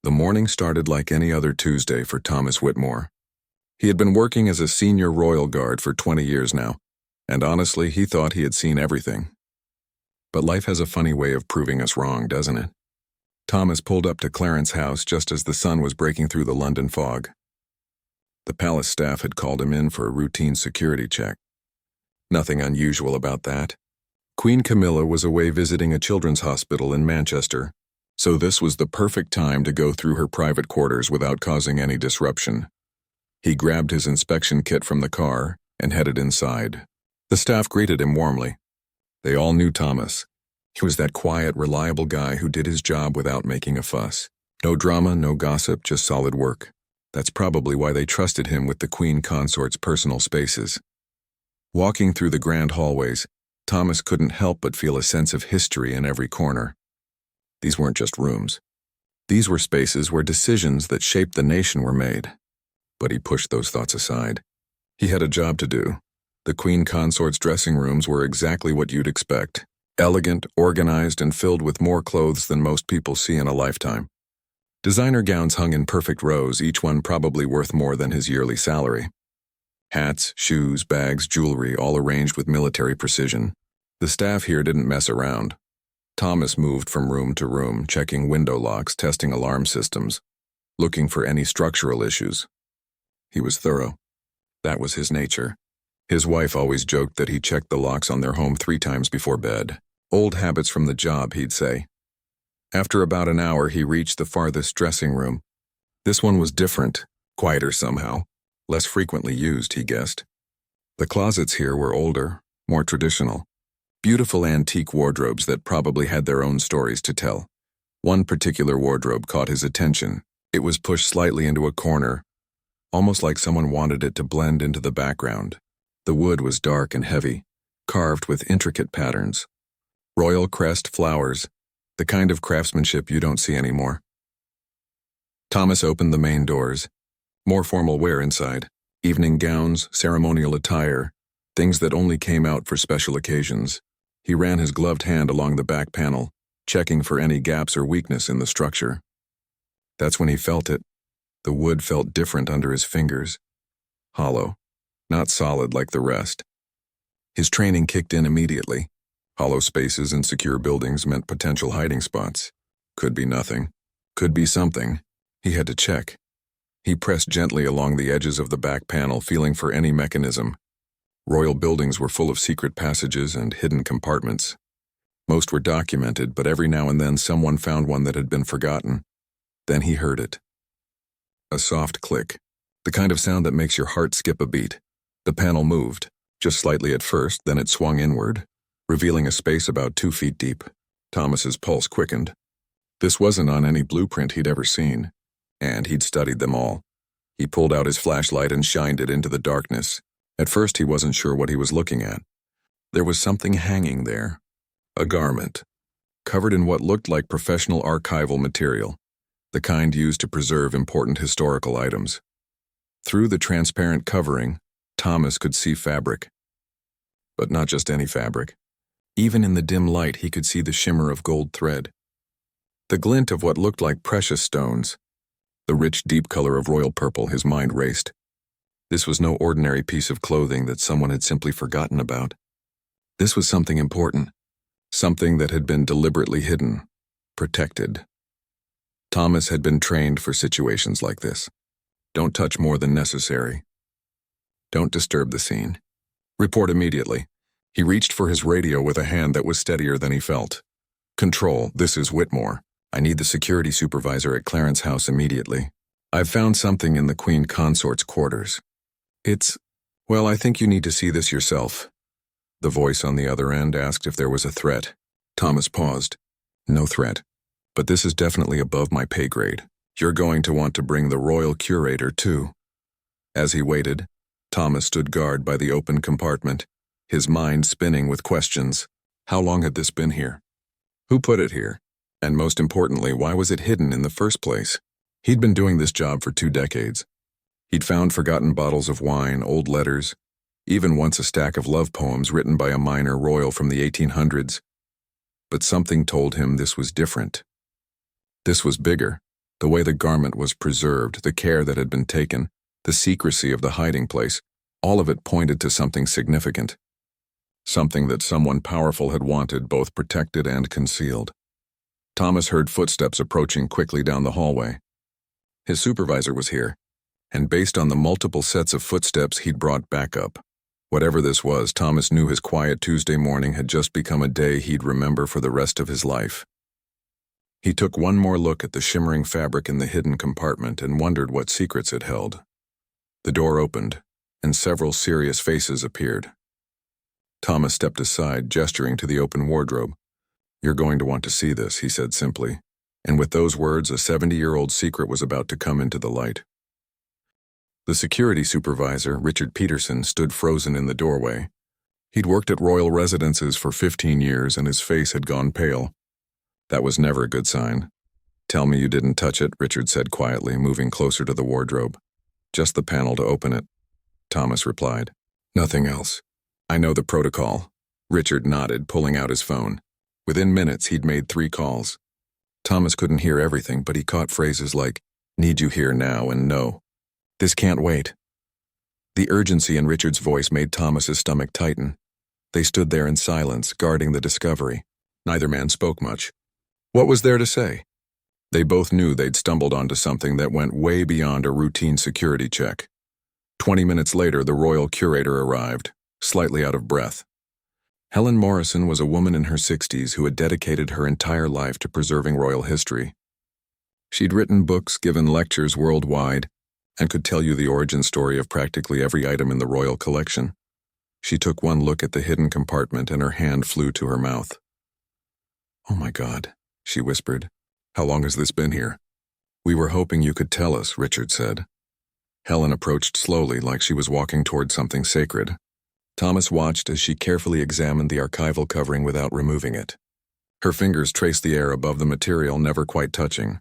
The morning started like any other Tuesday for Thomas Whitmore. He had been working as a senior royal guard for 20 years now, and honestly, he thought he had seen everything. But life has a funny way of proving us wrong, doesn't it? Thomas pulled up to Clarence's house just as the sun was breaking through the London fog. The palace staff had called him in for a routine security check. Nothing unusual about that. Queen Camilla was away visiting a children's hospital in Manchester, so this was the perfect time to go through her private quarters without causing any disruption. He grabbed his inspection kit from the car and headed inside. The staff greeted him warmly. They all knew Thomas. He was that quiet, reliable guy who did his job without making a fuss. No drama, no gossip, just solid work. That's probably why they trusted him with the Queen Consort's personal spaces. Walking through the grand hallways, Thomas couldn't help but feel a sense of history in every corner. These weren't just rooms. These were spaces where decisions that shaped the nation were made. But he pushed those thoughts aside. He had a job to do. The Queen Consort's dressing rooms were exactly what you'd expect. Elegant, organized, and filled with more clothes than most people see in a lifetime. Designer gowns hung in perfect rows, each one probably worth more than his yearly salary. Hats, shoes, bags, jewelry, all arranged with military precision. The staff here didn't mess around. Thomas moved from room to room, checking window locks, testing alarm systems, looking for any structural issues. He was thorough. That was his nature. His wife always joked that he checked the locks on their home 3 times before bed. Old habits from the job, he'd say. After about an hour, he reached the farthest dressing room. This one was different, quieter somehow, less frequently used, he guessed. The closets here were older, more traditional. Beautiful antique wardrobes that probably had their own stories to tell. One particular wardrobe caught his attention. It was pushed slightly into a corner, almost like someone wanted it to blend into the background. The wood was dark and heavy, carved with intricate patterns. Royal crest flowers, the kind of craftsmanship you don't see anymore. Thomas opened the main doors. More formal wear inside. Evening gowns, ceremonial attire, things that only came out for special occasions. He ran his gloved hand along the back panel, checking for any gaps or weakness in the structure. That's when he felt it. The wood felt different under his fingers. Hollow, not solid like the rest. His training kicked in immediately. Hollow spaces in secure buildings meant potential hiding spots. Could be nothing. Could be something. He had to check. He pressed gently along the edges of the back panel, feeling for any mechanism. Royal buildings were full of secret passages and hidden compartments. Most were documented, but every now and then someone found one that had been forgotten. Then he heard it. A soft click, the kind of sound that makes your heart skip a beat. The panel moved, just slightly at first, then it swung inward, revealing a space about 2 feet deep. Thomas's pulse quickened. This wasn't on any blueprint he'd ever seen, and he'd studied them all. He pulled out his flashlight and shined it into the darkness. At first he wasn't sure what he was looking at. There was something hanging there. A garment, covered in what looked like professional archival material, the kind used to preserve important historical items. Through the transparent covering, Thomas could see fabric. But not just any fabric. Even in the dim light, he could see the shimmer of gold thread. The glint of what looked like precious stones. The rich, deep color of royal purple. His mind raced. This was no ordinary piece of clothing that someone had simply forgotten about. This was something important. Something that had been deliberately hidden, protected. Thomas had been trained for situations like this. Don't touch more than necessary. Don't disturb the scene. Report immediately. He reached for his radio with a hand that was steadier than he felt. Control, this is Whitmore. I need the security supervisor at Clarence's house immediately. I've found something in the Queen Consort's quarters. Well, I think you need to see this yourself. The voice on the other end asked if there was a threat. Thomas paused. No threat. But this is definitely above my pay grade. You're going to want to bring the royal curator, too. As he waited, Thomas stood guard by the open compartment, his mind spinning with questions. How long had this been here? Who put it here? And most importantly, why was it hidden in the first place? He'd been doing this job for 2 decades. He'd found forgotten bottles of wine, old letters, even once a stack of love poems written by a minor royal from the 1800s. But something told him this was different. This was bigger. The way the garment was preserved, the care that had been taken, the secrecy of the hiding place, all of it pointed to something significant. Something that someone powerful had wanted, both protected and concealed. Thomas heard footsteps approaching quickly down the hallway. His supervisor was here, and based on the multiple sets of footsteps he'd brought backup. Whatever this was, Thomas knew his quiet Tuesday morning had just become a day he'd remember for the rest of his life. He took one more look at the shimmering fabric in the hidden compartment and wondered what secrets it held. The door opened, and several serious faces appeared. Thomas stepped aside, gesturing to the open wardrobe. "You're going to want to see this," he said simply, and with those words, a 70-year-old secret was about to come into the light. The security supervisor, Richard Peterson, stood frozen in the doorway. He'd worked at royal residences for 15 years, and his face had gone pale. That was never a good sign. "Tell me you didn't touch it," Richard said quietly, moving closer to the wardrobe. "Just the panel to open it," Thomas replied. "Nothing else. I know the protocol." Richard nodded, pulling out his phone. Within minutes, he'd made 3 calls. Thomas couldn't hear everything, but he caught phrases like, "Need you here now," and "No. This can't wait." The urgency in Richard's voice made Thomas's stomach tighten. They stood there in silence, guarding the discovery. Neither man spoke much. What was there to say? They both knew they'd stumbled onto something that went way beyond a routine security check. 20 minutes later, the royal curator arrived, slightly out of breath. Helen Morrison was a woman in her 60s who had dedicated her entire life to preserving royal history. She'd written books, given lectures worldwide, and could tell you the origin story of practically every item in the royal collection. She took one look at the hidden compartment and her hand flew to her mouth. "Oh my God," she whispered. "How long has this been here?" "We were hoping you could tell us," Richard said. Helen approached slowly, like she was walking toward something sacred. Thomas watched as she carefully examined the archival covering without removing it. Her fingers traced the air above the material, never quite touching.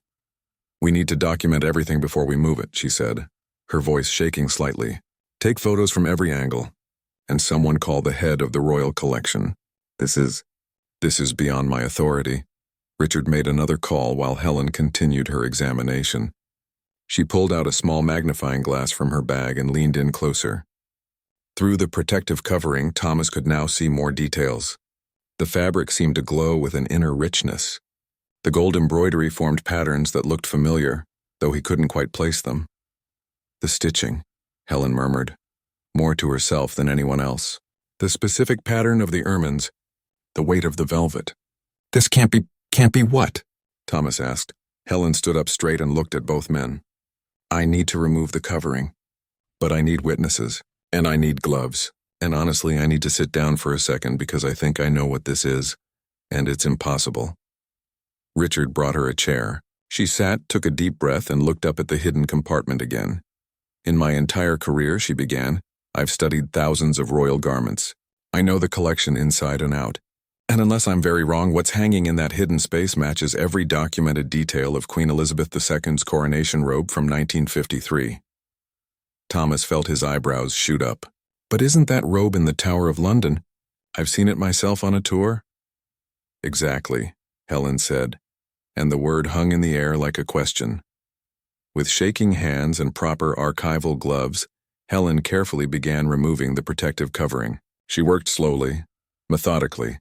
"We need to document everything before we move it," she said, her voice shaking slightly. "Take photos from every angle." And someone called the head of the royal collection. This is beyond my authority." Richard made another call while Helen continued her examination. She pulled out a small magnifying glass from her bag and leaned in closer. Through the protective covering, Thomas could now see more details. The fabric seemed to glow with an inner richness. The gold embroidery formed patterns that looked familiar, though he couldn't quite place them. "The stitching," Helen murmured, more to herself than anyone else. "The specific pattern of the ermines, the weight of the velvet." "This can't be what?" Thomas asked. Helen stood up straight and looked at both men. "I need to remove the covering, but I need witnesses, and I need gloves, and honestly, I need to sit down for a second because I think I know what this is, and it's impossible." Richard brought her a chair. She sat, took a deep breath, and looked up at the hidden compartment again. "In my entire career," she began, "I've studied thousands of royal garments. I know the collection inside and out. And unless I'm very wrong, what's hanging in that hidden space matches every documented detail of Queen Elizabeth II's Coronation Robe from 1953. Thomas felt his eyebrows shoot up. "But isn't that robe in the Tower of London? I've seen it myself on a tour." "Exactly," Helen said, and the word hung in the air like a question. With shaking hands and proper archival gloves, Helen carefully began removing the protective covering. She worked slowly, methodically,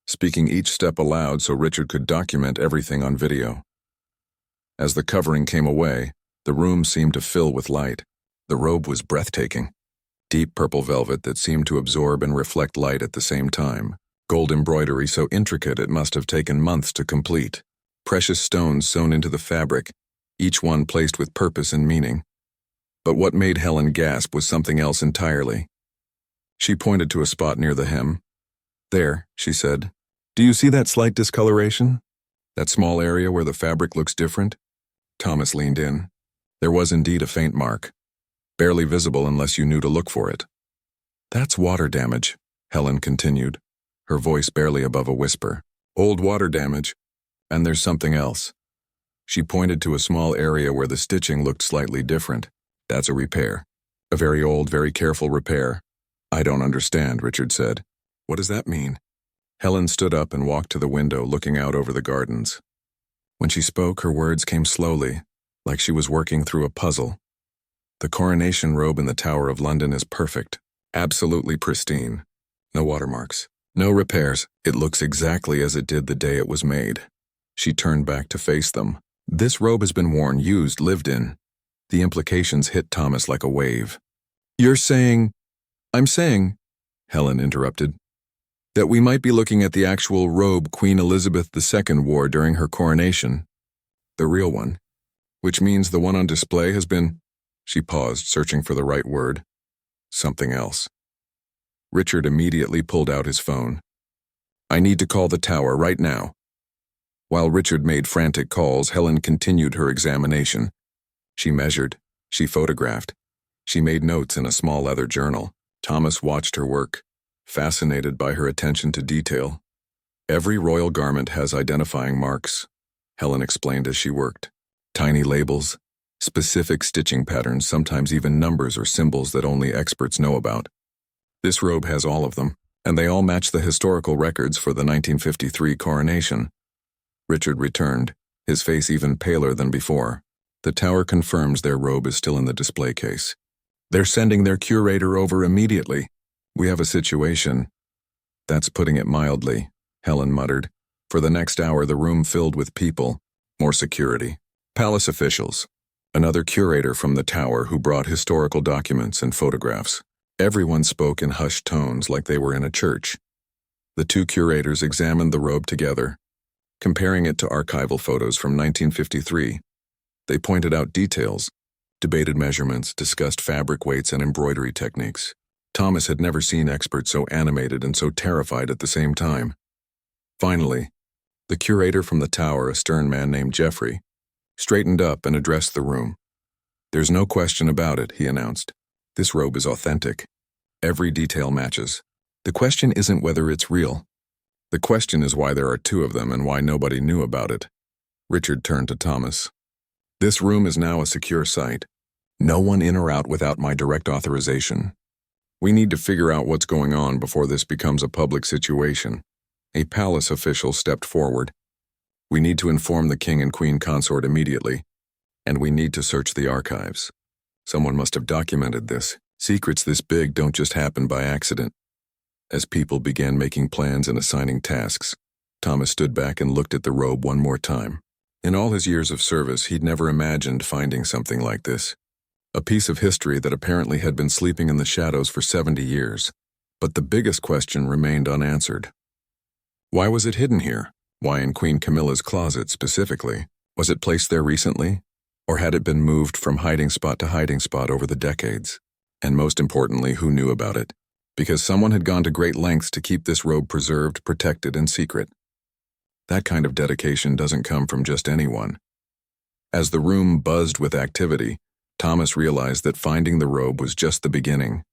speaking each step aloud so Richard could document everything on video. As the covering came away, the room seemed to fill with light. The robe was breathtaking. Deep purple velvet that seemed to absorb and reflect light at the same time. Gold embroidery so intricate it must have taken months to complete. Precious stones sewn into the fabric, each one placed with purpose and meaning. But what made Helen gasp was something else entirely. She pointed to a spot near the hem. "There," she said. "Do you see that slight discoloration? That small area where the fabric looks different?" Thomas leaned in. There was indeed a faint mark, barely visible unless you knew to look for it. "That's water damage," Helen continued, her voice barely above a whisper. "Old water damage. And there's something else." She pointed to a small area where the stitching looked slightly different. "That's a repair. A very old, very careful repair." "I don't understand," Richard said. "What does that mean?" Helen stood up and walked to the window, looking out over the gardens. When she spoke, her words came slowly, like she was working through a puzzle. The coronation robe in the Tower of London is perfect, absolutely pristine. No watermarks, no repairs. It looks exactly as it did the day it was made. She turned back to face them. This robe has been worn, used, lived in. The implications hit Thomas like a wave. "You're saying—" "I'm saying," Helen interrupted, "that we might be looking at the actual robe Queen Elizabeth II wore during her coronation. The real one. Which means the one on display has been—" She paused, searching for the right word. "Something else." Richard immediately pulled out his phone. "I need to call the tower right now." While Richard made frantic calls, Helen continued her examination. She measured, she photographed, she made notes in a small leather journal. Thomas watched her work, fascinated by her attention to detail. "Every royal garment has identifying marks," Helen explained as she worked. "Tiny labels, specific stitching patterns, sometimes even numbers or symbols that only experts know about. This robe has all of them, and they all match the historical records for the 1953 coronation." Richard returned, his face even paler than before. "The tower confirms their robe is still in the display case. They're sending their curator over immediately. We have a situation." "That's putting it mildly," Helen muttered. For the next hour, the room filled with people, more security, palace officials, another curator from the tower who brought historical documents and photographs. Everyone spoke in hushed tones like they were in a church. The two curators examined the robe together, comparing it to archival photos from 1953. They pointed out details, debated measurements, discussed fabric weights and embroidery techniques. Thomas had never seen experts so animated and so terrified at the same time. Finally, the curator from the tower, a stern man named Jeffrey, straightened up and addressed the room. "There's no question about it," he announced. "This robe is authentic. Every detail matches. The question isn't whether it's real. The question is why there are two of them and why nobody knew about it." Richard turned to Thomas. "This room is now a secure site. No one in or out without my direct authorization. We need to figure out what's going on before this becomes a public situation." A palace official stepped forward. "We need to inform the king and queen consort immediately, and we need to search the archives. Someone must have documented this. Secrets this big don't just happen by accident." As people began making plans and assigning tasks, Thomas stood back and looked at the robe one more time. In all his years of service, he'd never imagined finding something like this. A piece of history that apparently had been sleeping in the shadows for 70 years. But the biggest question remained unanswered. Why was it hidden here? Why in Queen Camilla's closet specifically? Was it placed there recently? Or had it been moved from hiding spot to hiding spot over the decades? And most importantly, who knew about it? Because someone had gone to great lengths to keep this robe preserved, protected, and secret. That kind of dedication doesn't come from just anyone. As the room buzzed with activity, Thomas realized that finding the robe was just the beginning.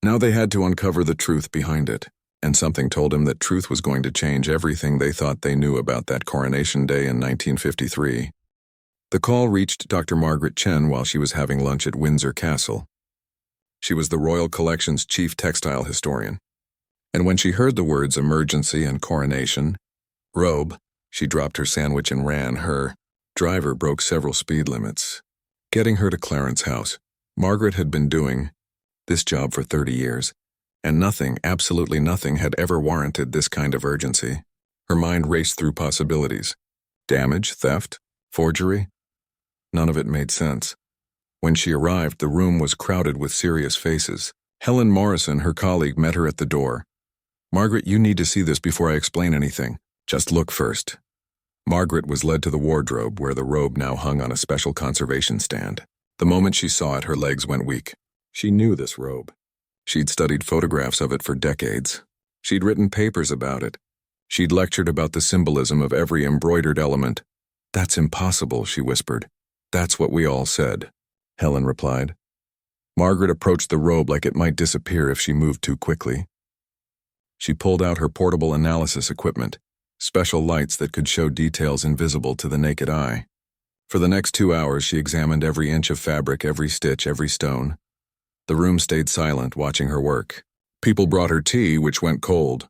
Now they had to uncover the truth behind it, and something told him that truth was going to change everything they thought they knew about that coronation day in 1953. The call reached Dr. Margaret Chen while she was having lunch at Windsor Castle. She was the Royal Collection's chief textile historian. And when she heard the words emergency and coronation robe, she dropped her sandwich and ran. Her driver broke several speed limits, getting her to Clarence House. Margaret had been doing this job for 30 years, and nothing, absolutely nothing, had ever warranted this kind of urgency. Her mind raced through possibilities. Damage, theft, forgery? None of it made sense. When she arrived, the room was crowded with serious faces. Helen Morrison, her colleague, met her at the door. "Margaret, you need to see this before I explain anything. Just look first." Margaret was led to the wardrobe, where the robe now hung on a special conservation stand. The moment she saw it, her legs went weak. She knew this robe. She'd studied photographs of it for decades. She'd written papers about it. She'd lectured about the symbolism of every embroidered element. "That's impossible," she whispered. "That's what we all said," Helen replied. Margaret approached the robe like it might disappear if she moved too quickly. She pulled out her portable analysis equipment, special lights that could show details invisible to the naked eye. For the next 2 hours, she examined every inch of fabric, every stitch, every stone. The room stayed silent, watching her work. People brought her tea, which went cold.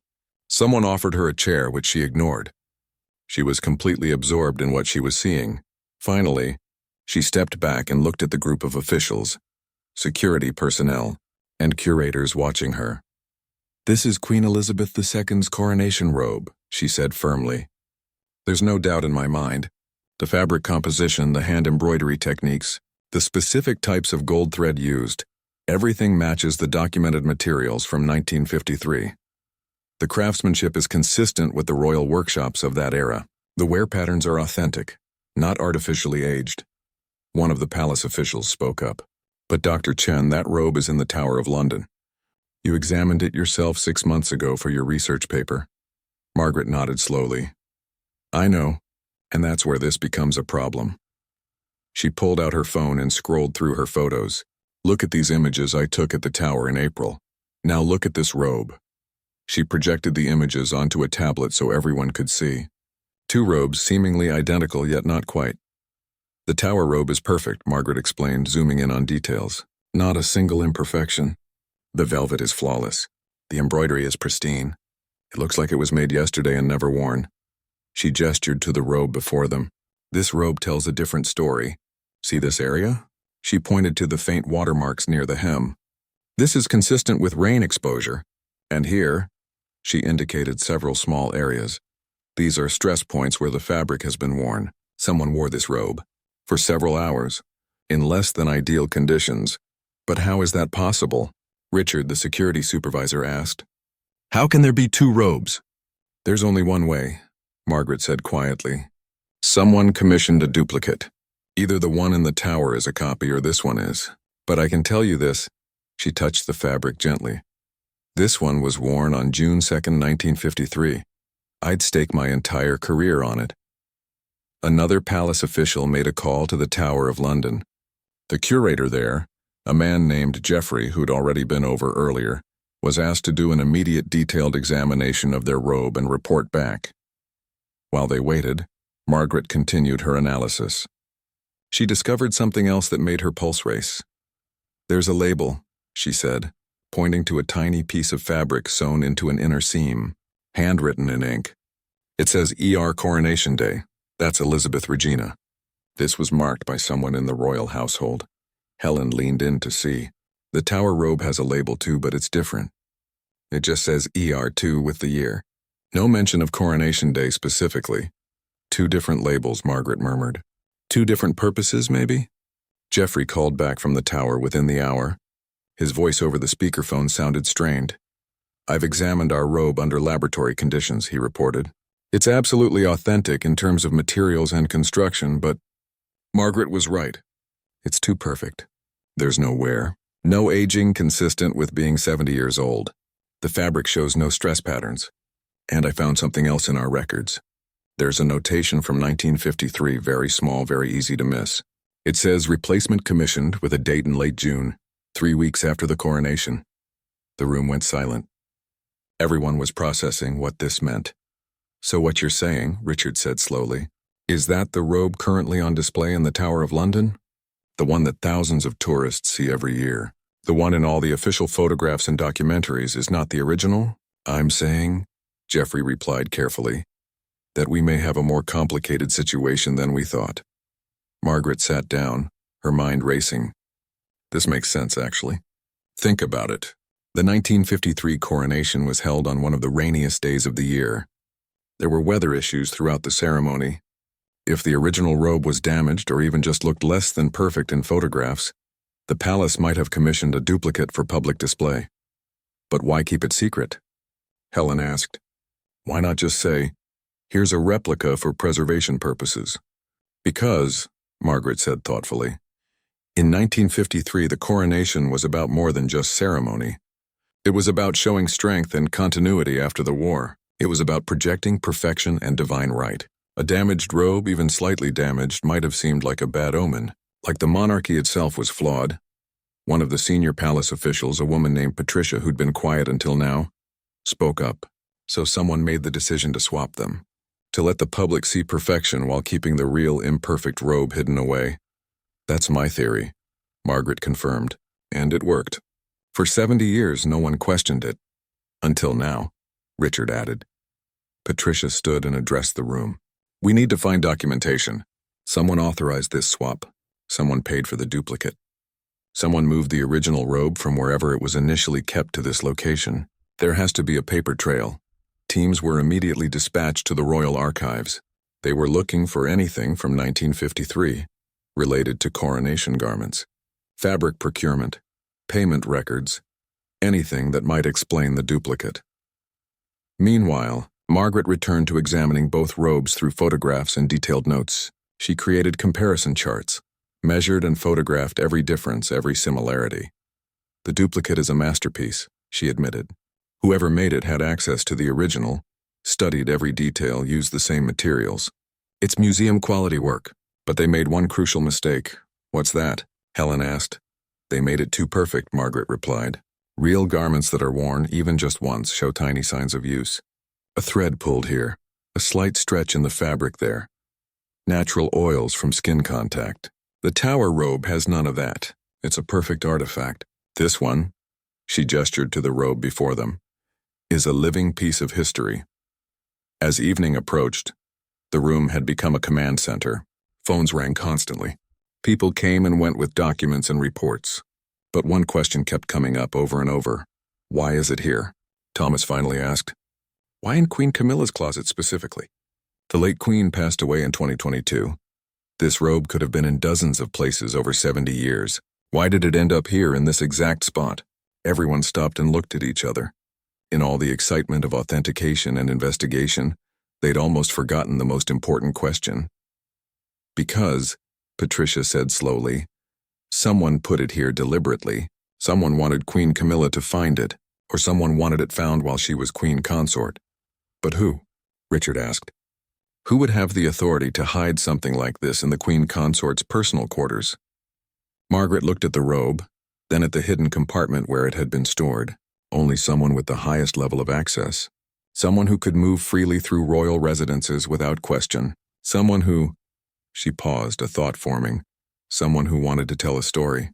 Someone offered her a chair, which she ignored. She was completely absorbed in what she was seeing. Finally, She stepped back and looked at the group of officials, security personnel, and curators watching her. "This is Queen Elizabeth II's coronation robe," she said firmly. "There's no doubt in my mind. The fabric composition, the hand embroidery techniques, the specific types of gold thread used, everything matches the documented materials from 1953. The craftsmanship is consistent with the royal workshops of that era. The wear patterns are authentic, not artificially aged." One of the palace officials spoke up. "But Dr. Chen, that robe is in the Tower of London. You examined it yourself 6 months ago for your research paper." Margaret nodded slowly. "I know, and that's where this becomes a problem." She pulled out her phone and scrolled through her photos. "Look at these images I took at the tower in April. Now look at this robe." She projected the images onto a tablet so everyone could see. 2 robes seemingly identical yet not quite. "The tower robe is perfect," Margaret explained, zooming in on details. "Not a single imperfection. The velvet is flawless. The embroidery is pristine. It looks like it was made yesterday and never worn." She gestured to the robe before them. "This robe tells a different story. See this area?" She pointed to the faint watermarks near the hem. "This is consistent with rain exposure. And here," she indicated several small areas. "These are stress points where the fabric has been worn. Someone wore this robe for several hours, in less than ideal conditions." "But how is that possible?" Richard, the security supervisor, asked. "How can there be 2 robes?" "There's only one way," Margaret said quietly. "Someone commissioned a duplicate. Either the one in the tower is a copy or this one is. But I can tell you this," she touched the fabric gently. "This one was worn on June 2nd, 1953. I'd stake my entire career on it." Another palace official made a call to the Tower of London. The curator there, a man named Jeffrey who'd already been over earlier, was asked to do an immediate detailed examination of their robe and report back. While they waited, Margaret continued her analysis. She discovered something else that made her pulse race. "There's a label," she said, pointing to a tiny piece of fabric sewn into an inner seam, handwritten in ink. "It says ER Coronation Day. That's Elizabeth Regina." This was marked by someone in the royal household. Helen leaned in to see. "The tower robe has a label too, but it's different. It just says ER2 with the year. No mention of Coronation Day specifically." "2 different labels," Margaret murmured. "2 different purposes, maybe?" Jeffrey called back from the tower within the hour. His voice over the speakerphone sounded strained. "I've examined our robe under laboratory conditions," he reported. "It's absolutely authentic in terms of materials and construction, but..." Margaret was right. "It's too perfect. There's no wear, no aging consistent with being 70 years old. The fabric shows no stress patterns. And I found something else in our records. There's a notation from 1953, very small, very easy to miss. It says replacement commissioned with a date in late June, 3 weeks after the coronation." The room went silent. Everyone was processing what this meant. "So what you're saying," Richard said slowly, "is that the robe currently on display in the Tower of London? The one that thousands of tourists see every year. The one in all the official photographs and documentaries is not the original?" "I'm saying," Jeffrey replied carefully, "that we may have a more complicated situation than we thought." Margaret sat down, her mind racing. "This makes sense, actually. Think about it. The 1953 coronation was held on one of the rainiest days of the year. There were weather issues throughout the ceremony. If the original robe was damaged or even just looked less than perfect in photographs, the palace might have commissioned a duplicate for public display. But why keep it secret?" Helen asked. "Why not just say, here's a replica for preservation purposes?" "Because," Margaret said thoughtfully, "in 1953 the coronation was about more than just ceremony. It was about showing strength and continuity after the war. It was about projecting perfection and divine right. A damaged robe, even slightly damaged, might have seemed like a bad omen, like the monarchy itself was flawed." One of the senior palace officials, a woman named Patricia who'd been quiet until now, spoke up. "So someone made the decision to swap them, to let the public see perfection while keeping the real imperfect robe hidden away." "That's my theory," Margaret confirmed, "and it worked. For 70 years no one questioned it. Until now," Richard added. Patricia stood and addressed the room. "We need to find documentation. Someone authorized this swap. Someone paid for the duplicate. Someone moved the original robe from wherever it was initially kept to this location. There has to be a paper trail. Teams were immediately dispatched to the Royal Archives. They were looking for anything from 1953, related to coronation garments, fabric procurement, payment records, anything that might explain the duplicate. Meanwhile, Margaret returned to examining both robes through photographs and detailed notes. She created comparison charts, measured and photographed every difference, every similarity. The duplicate is a masterpiece, she admitted. Whoever made it had access to the original, studied every detail, used the same materials. It's museum-quality work, but they made one crucial mistake. What's that? Helen asked. They made it too perfect, Margaret replied. Real garments that are worn, even just once, show tiny signs of use. A thread pulled here, a slight stretch in the fabric there. Natural oils from skin contact. The Tower robe has none of that. It's a perfect artifact. This one, she gestured to the robe before them, is a living piece of history. As evening approached, the room had become a command center. Phones rang constantly. People came and went with documents and reports. But one question kept coming up over and over. Why is it here? Thomas finally asked. Why in Queen Camilla's closet specifically? The late Queen passed away in 2022. This robe could have been in dozens of places over 70 years. Why did it end up here in this exact spot? Everyone stopped and looked at each other. In all the excitement of authentication and investigation, they'd almost forgotten the most important question. Because, Patricia said slowly, someone put it here deliberately. Someone wanted Queen Camilla to find it, or someone wanted it found while she was queen consort. But who? Richard asked. Who would have the authority to hide something like this in the queen consort's personal quarters? Margaret looked at the robe, then at the hidden compartment where it had been stored. Only someone with the highest level of access. Someone who could move freely through royal residences without question. Someone who... She paused, a thought forming. Someone who wanted to tell a story.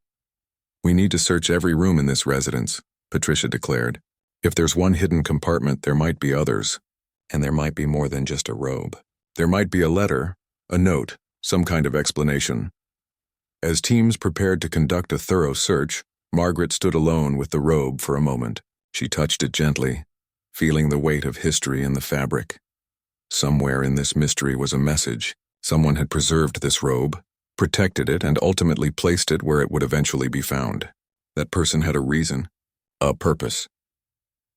We need to search every room in this residence, Patricia declared. If there's one hidden compartment, there might be others. And there might be more than just a robe. There might be a letter, a note, some kind of explanation. As teams prepared to conduct a thorough search, Margaret stood alone with the robe for a moment. She touched it gently, feeling the weight of history in the fabric. Somewhere in this mystery was a message. Someone had preserved this robe, protected it, and ultimately placed it where it would eventually be found. That person had a reason, a purpose.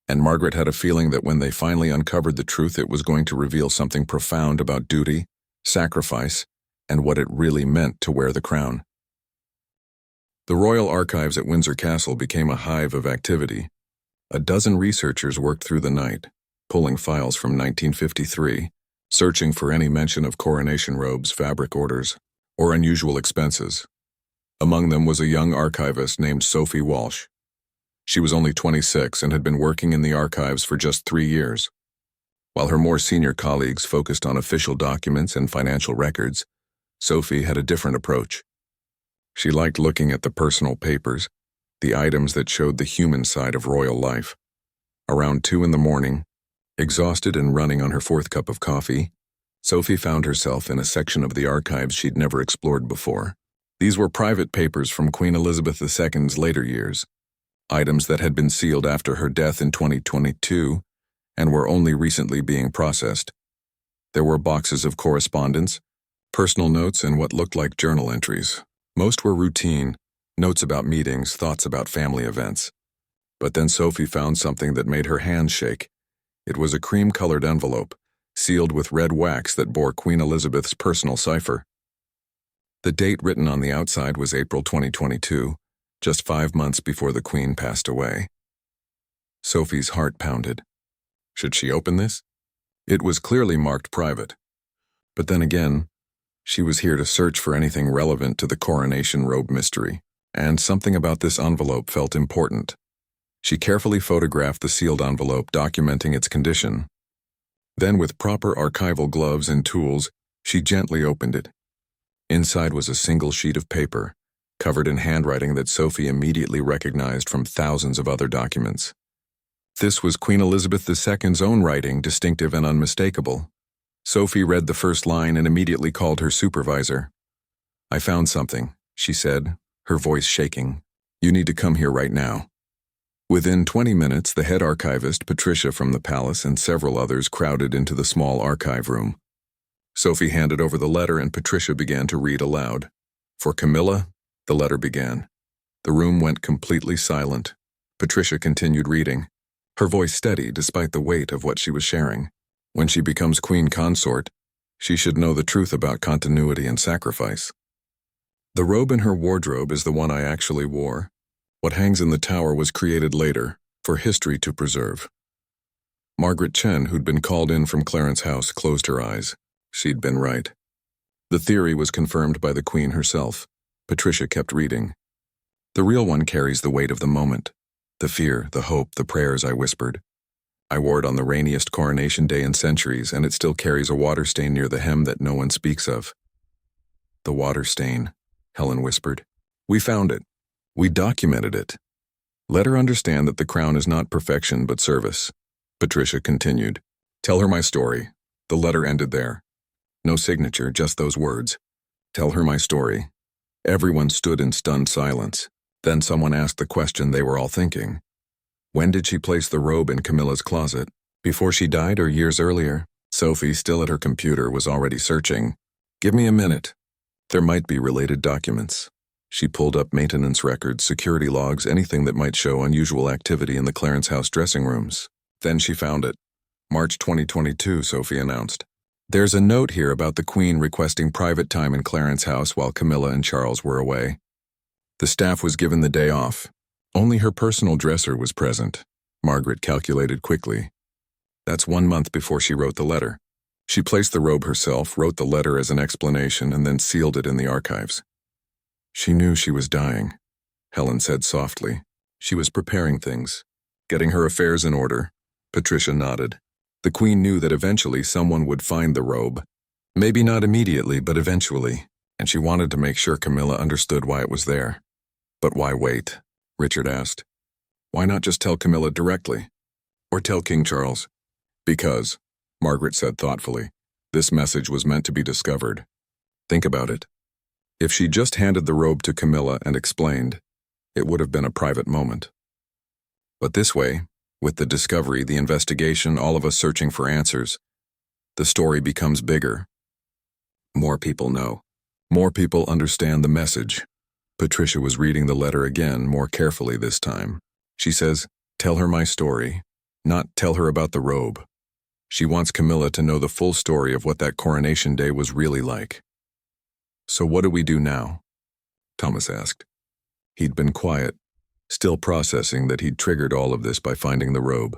And Margaret had a feeling that when they finally uncovered the truth, it was going to reveal something profound about duty, sacrifice, and what it really meant to wear the crown. The Royal Archives at Windsor Castle became a hive of activity. A dozen researchers worked through the night, pulling files from 1953, searching for any mention of coronation robes, fabric orders, or unusual expenses. Among them was a young archivist named Sophie Walsh. She was only 26 and had been working in the archives for just 3 years. While her more senior colleagues focused on official documents and financial records, Sophie had a different approach. She liked looking at the personal papers, the items that showed the human side of royal life. Around 2 in the morning, exhausted and running on her 4th cup of coffee, Sophie found herself in a section of the archives she'd never explored before. These were private papers from Queen Elizabeth II's later years, items that had been sealed after her death in 2022 and were only recently being processed. There were boxes of correspondence, personal notes, and what looked like journal entries. Most were routine, notes about meetings, thoughts about family events. But then Sophie found something that made her hands shake. It was a cream-colored envelope, sealed with red wax that bore Queen Elizabeth's personal cipher. The date written on the outside was April 2022, just 5 months before the Queen passed away. Sophie's heart pounded. Should she open this? It was clearly marked private. But then again, she was here to search for anything relevant to the Coronation Robe mystery, and something about this envelope felt important. She carefully photographed the sealed envelope, documenting its condition. Then, with proper archival gloves and tools, she gently opened it. Inside was a single sheet of paper, covered in handwriting that Sophie immediately recognized from thousands of other documents. This was Queen Elizabeth II's own writing, distinctive and unmistakable. Sophie read the first line and immediately called her supervisor. I found something, she said, her voice shaking. "You need to come here right now." Within 20 minutes, the head archivist, Patricia from the palace, and several others crowded into the small archive room. Sophie handed over the letter and Patricia began to read aloud. "For Camilla," the letter began. The room went completely silent. Patricia continued reading, her voice steady despite the weight of what she was sharing. "When she becomes queen consort, she should know the truth about continuity and sacrifice. The robe in her wardrobe is the one I actually wore. What hangs in the tower was created later, for history to preserve." Margaret Chen, who'd been called in from Clarence House, closed her eyes. She'd been right. The theory was confirmed by the queen herself. Patricia kept reading. "The real one carries the weight of the moment. The fear, the hope, the prayers I whispered. I wore it on the rainiest coronation day in centuries, and it still carries a water stain near the hem that no one speaks of." "The water stain," Helen whispered. "We found it. We documented it. Let her understand that the crown is not perfection but service." Patricia continued. "Tell her my story." The letter ended there. No signature, just those words. "Tell her my story." Everyone stood in stunned silence. Then someone asked the question they were all thinking. When did she place the robe in Camilla's closet? Before she died or years earlier? Sophie, still at her computer, was already searching. "Give me a minute. There might be related documents." She pulled up maintenance records, security logs, anything that might show unusual activity in the Clarence House dressing rooms. Then she found it. "March 2022, Sophie announced. "There's a note here about the Queen requesting private time in Clarence House while Camilla and Charles were away. The staff was given the day off. Only her personal dresser was present." Margaret calculated quickly. That's 1 month before she wrote the letter. She placed the robe herself, wrote the letter as an explanation, and then sealed it in the archives. "She knew she was dying," Helen said softly. "She was preparing things, getting her affairs in order." Patricia nodded. "The Queen knew that eventually someone would find the robe. Maybe not immediately, but eventually, and she wanted to make sure Camilla understood why it was there." "But why wait?" Richard asked. "Why not just tell Camilla directly? Or tell King Charles?" "Because," Margaret said thoughtfully, "this message was meant to be discovered. Think about it. If she just handed the robe to Camilla and explained, it would have been a private moment. But this way, with the discovery, the investigation, all of us searching for answers, the story becomes bigger. More people know. More people understand the message." Patricia was reading the letter again, more carefully this time. She says, "Tell her my story, not tell her about the robe." She wants Camilla to know the full story of what that coronation day was really like. "So what do we do now?" Thomas asked. He'd been quiet, still processing that he'd triggered all of this by finding the robe.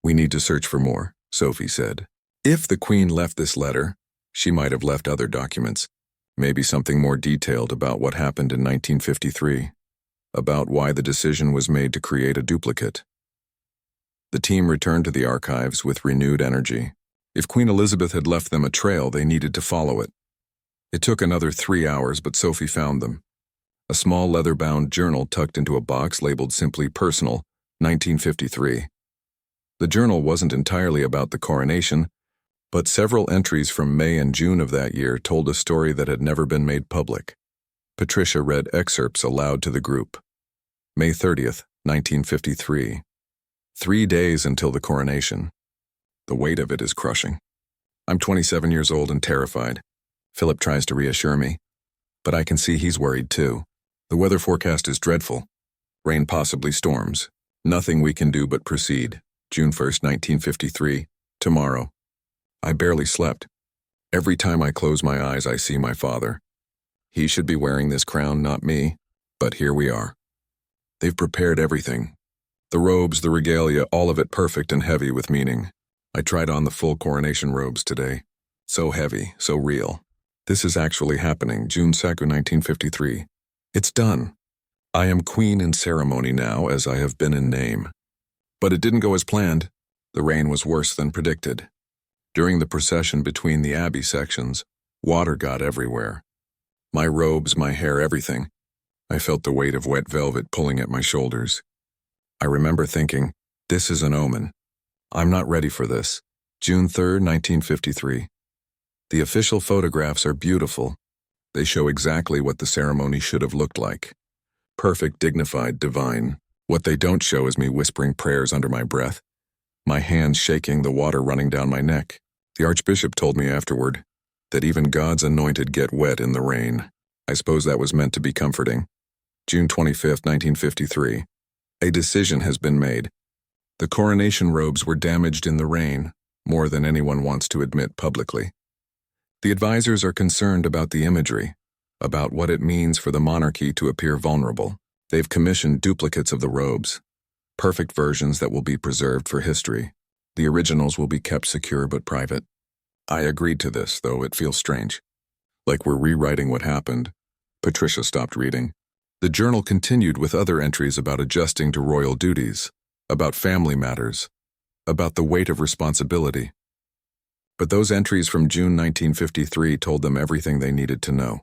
"We need to search for more," Sophie said. "If the Queen left this letter, she might have left other documents. Maybe something more detailed about what happened in 1953, about why the decision was made to create a duplicate." The team returned to the archives with renewed energy. If Queen Elizabeth had left them a trail, they needed to follow it. It took another 3 hours, but Sophie found them. A small leather-bound journal tucked into a box labeled simply Personal, 1953. The journal wasn't entirely about the coronation, but several entries from May and June of that year told a story that had never been made public. Patricia read excerpts aloud to the group. May 30th, 1953. 3 days until the coronation. The weight of it is crushing. I'm 27 years old and terrified. Philip tries to reassure me, but I can see he's worried too. The weather forecast is dreadful. Rain, possibly storms. Nothing we can do but proceed. June 1st, 1953. Tomorrow. I barely slept. Every time I close my eyes, I see my father. He should be wearing this crown, not me, but here we are. They've prepared everything. The robes, the regalia, all of it perfect and heavy with meaning. I tried on the full coronation robes today. So heavy, so real. This is actually happening, June 2nd, 1953. It's done. I am queen in ceremony now, as I have been in name. But it didn't go as planned. The rain was worse than predicted. During the procession between the abbey sections, water got everywhere. My robes, my hair, everything. I felt the weight of wet velvet pulling at my shoulders. I remember thinking, this is an omen. I'm not ready for this. June 3rd, 1953. The official photographs are beautiful. They show exactly what the ceremony should have looked like. Perfect, dignified, divine. What they don't show is me whispering prayers under my breath, my hands shaking, the water running down my neck. The Archbishop told me afterward that even God's anointed get wet in the rain. I suppose that was meant to be comforting. June 25, 1953. A decision has been made. The coronation robes were damaged in the rain, more than anyone wants to admit publicly. The advisors are concerned about the imagery, about what it means for the monarchy to appear vulnerable. They've commissioned duplicates of the robes, perfect versions that will be preserved for history. The originals will be kept secure but private. I agreed to this, though it feels strange. Like we're rewriting what happened. Patricia stopped reading. The journal continued with other entries about adjusting to royal duties, about family matters, about the weight of responsibility. But those entries from June 1953 told them everything they needed to know.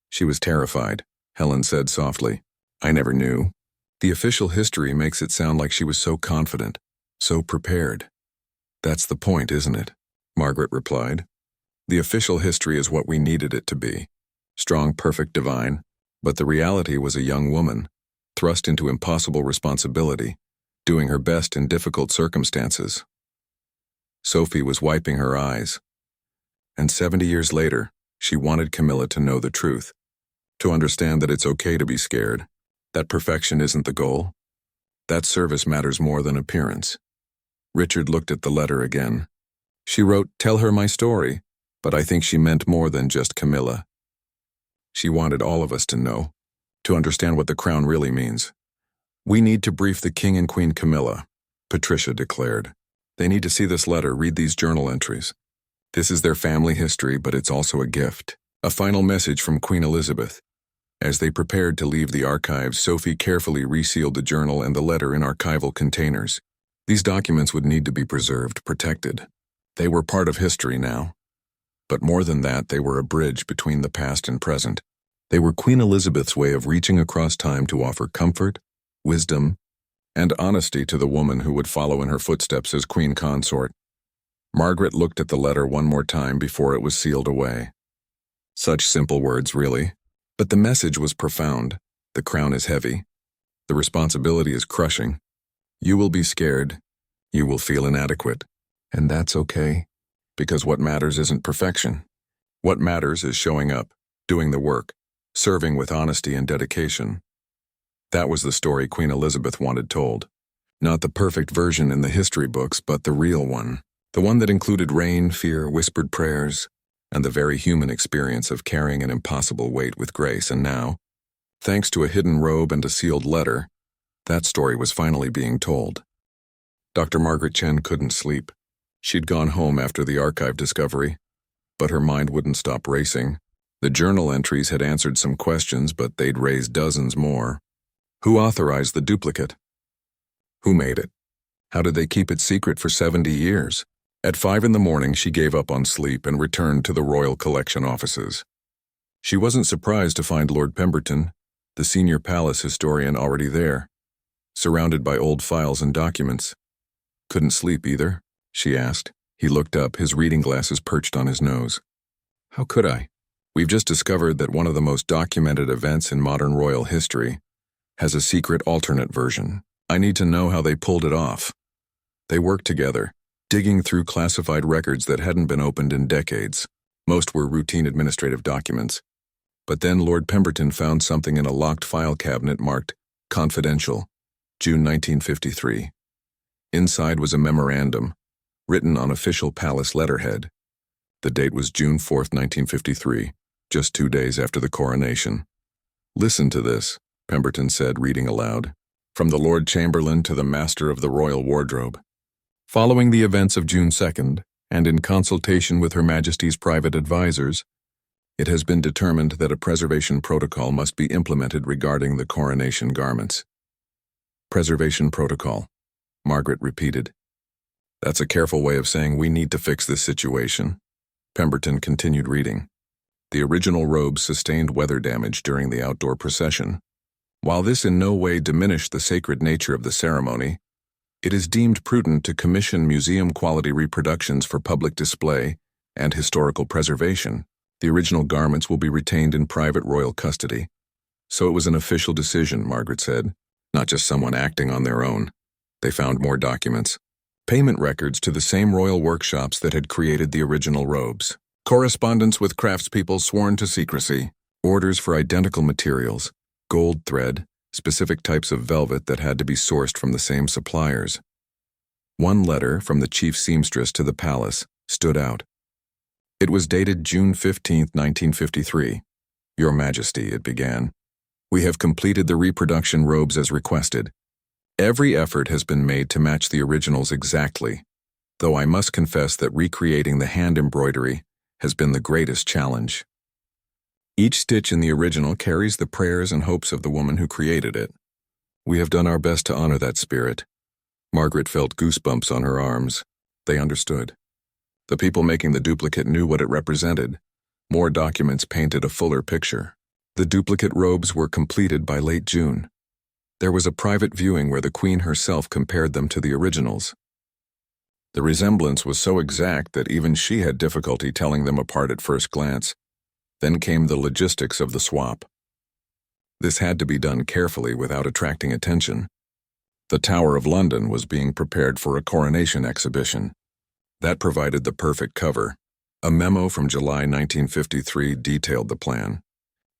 She was terrified. Helen said softly, "I never knew." The official history makes it sound like she was so confident, so prepared. That's the point, isn't it? Margaret replied. The official history is what we needed it to be. Strong, perfect, divine. But the reality was a young woman, thrust into impossible responsibility, doing her best in difficult circumstances. Sophie was wiping her eyes. And 70 years later, she wanted Camilla to know the truth, to understand that it's okay to be scared, that perfection isn't the goal, that service matters more than appearance. Richard looked at the letter again. She wrote, "Tell her my story," but I think she meant more than just Camilla. She wanted all of us to know, to understand what the crown really means. "We need to brief the King and Queen Camilla," Patricia declared. "They need to see this letter, read these journal entries. This is their family history, but it's also a gift, a final message from Queen Elizabeth." As they prepared to leave the archives, Sophie carefully resealed the journal and the letter in archival containers. These documents would need to be preserved, protected. They were part of history now. But more than that, they were a bridge between the past and present. They were Queen Elizabeth's way of reaching across time to offer comfort, wisdom, and honesty to the woman who would follow in her footsteps as Queen Consort. Margaret looked at the letter one more time before it was sealed away. Such simple words, really. But the message was profound. The crown is heavy. The responsibility is crushing. You will be scared. You will feel inadequate. And that's okay. Because what matters isn't perfection. What matters is showing up, doing the work, serving with honesty and dedication. That was the story Queen Elizabeth wanted told. Not the perfect version in the history books, but the real one. The one that included rain, fear, whispered prayers, and the very human experience of carrying an impossible weight with grace. And now, thanks to a hidden robe and a sealed letter, that story was finally being told. Dr. Margaret Chen couldn't sleep. She'd gone home after the archive discovery, but her mind wouldn't stop racing. The journal entries had answered some questions, but they'd raised dozens more. Who authorized the duplicate? Who made it? How did they keep it secret for 70 years? At 5 in the morning, she gave up on sleep and returned to the Royal Collection offices. She wasn't surprised to find Lord Pemberton, the senior palace historian, already there, surrounded by old files and documents. Couldn't sleep either? She asked. He looked up, his reading glasses perched on his nose. How could I? We've just discovered that one of the most documented events in modern royal history has a secret alternate version. I need to know how they pulled it off. They worked together, digging through classified records that hadn't been opened in decades. Most were routine administrative documents. But then Lord Pemberton found something in a locked file cabinet marked Confidential, June 1953. Inside was a memorandum, written on official palace letterhead. The date was June 4, 1953, just 2 days after the coronation. Listen to this, Pemberton said, reading aloud. From the Lord Chamberlain to the Master of the Royal Wardrobe. Following the events of June 2nd, and in consultation with Her Majesty's private advisors, it has been determined that a preservation protocol must be implemented regarding the coronation garments. Preservation protocol, Margaret repeated. That's a careful way of saying we need to fix this situation. Pemberton continued reading. The original robes sustained weather damage during the outdoor procession. While this in no way diminished the sacred nature of the ceremony, it is deemed prudent to commission museum-quality reproductions for public display and historical preservation. The original garments will be retained in private royal custody. So it was an official decision, Margaret said, not just someone acting on their own. They found more documents. Payment records to the same royal workshops that had created the original robes. Correspondence with craftspeople sworn to secrecy. Orders for identical materials, gold thread, specific types of velvet that had to be sourced from the same suppliers. One letter from the chief seamstress to the palace stood out. It was dated June 15, 1953. Your Majesty, it began. We have completed the reproduction robes as requested. Every effort has been made to match the originals exactly, though I must confess that recreating the hand embroidery has been the greatest challenge. Each stitch in the original carries the prayers and hopes of the woman who created it. We have done our best to honor that spirit. Margaret felt goosebumps on her arms. They understood. The people making the duplicate knew what it represented. More documents painted a fuller picture. The duplicate robes were completed by late June. There was a private viewing where the Queen herself compared them to the originals. The resemblance was so exact that even she had difficulty telling them apart at first glance. Then came the logistics of the swap. This had to be done carefully without attracting attention. The Tower of London was being prepared for a coronation exhibition. That provided the perfect cover. A memo from July 1953 detailed the plan.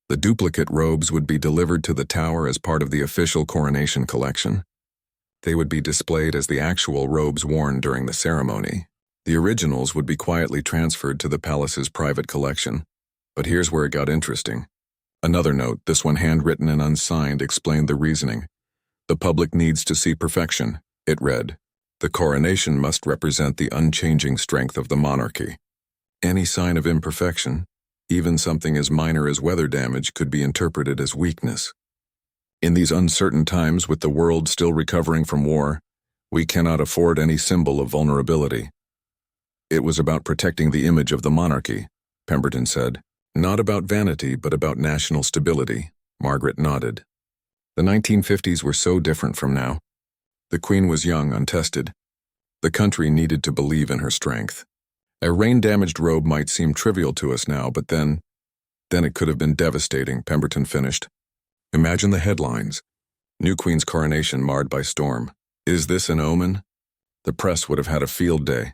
The duplicate robes would be delivered to the Tower as part of the official coronation collection. They would be displayed as the actual robes worn during the ceremony. The originals would be quietly transferred to the palace's private collection. But here's where it got interesting. Another note, this one handwritten and unsigned, explained the reasoning. The public needs to see perfection, it read. The coronation must represent the unchanging strength of the monarchy. Any sign of imperfection, even something as minor as weather damage, could be interpreted as weakness. In these uncertain times, with the world still recovering from war, we cannot afford any symbol of vulnerability. It was about protecting the image of the monarchy, Pemberton said. Not about vanity, but about national stability, Margaret nodded. The 1950s were so different from now. The Queen was young, untested. The country needed to believe in her strength. A rain-damaged robe might seem trivial to us now, but then it could have been devastating, Pemberton finished. Imagine the headlines. New Queen's coronation marred by storm. Is this an omen? The press would have had a field day.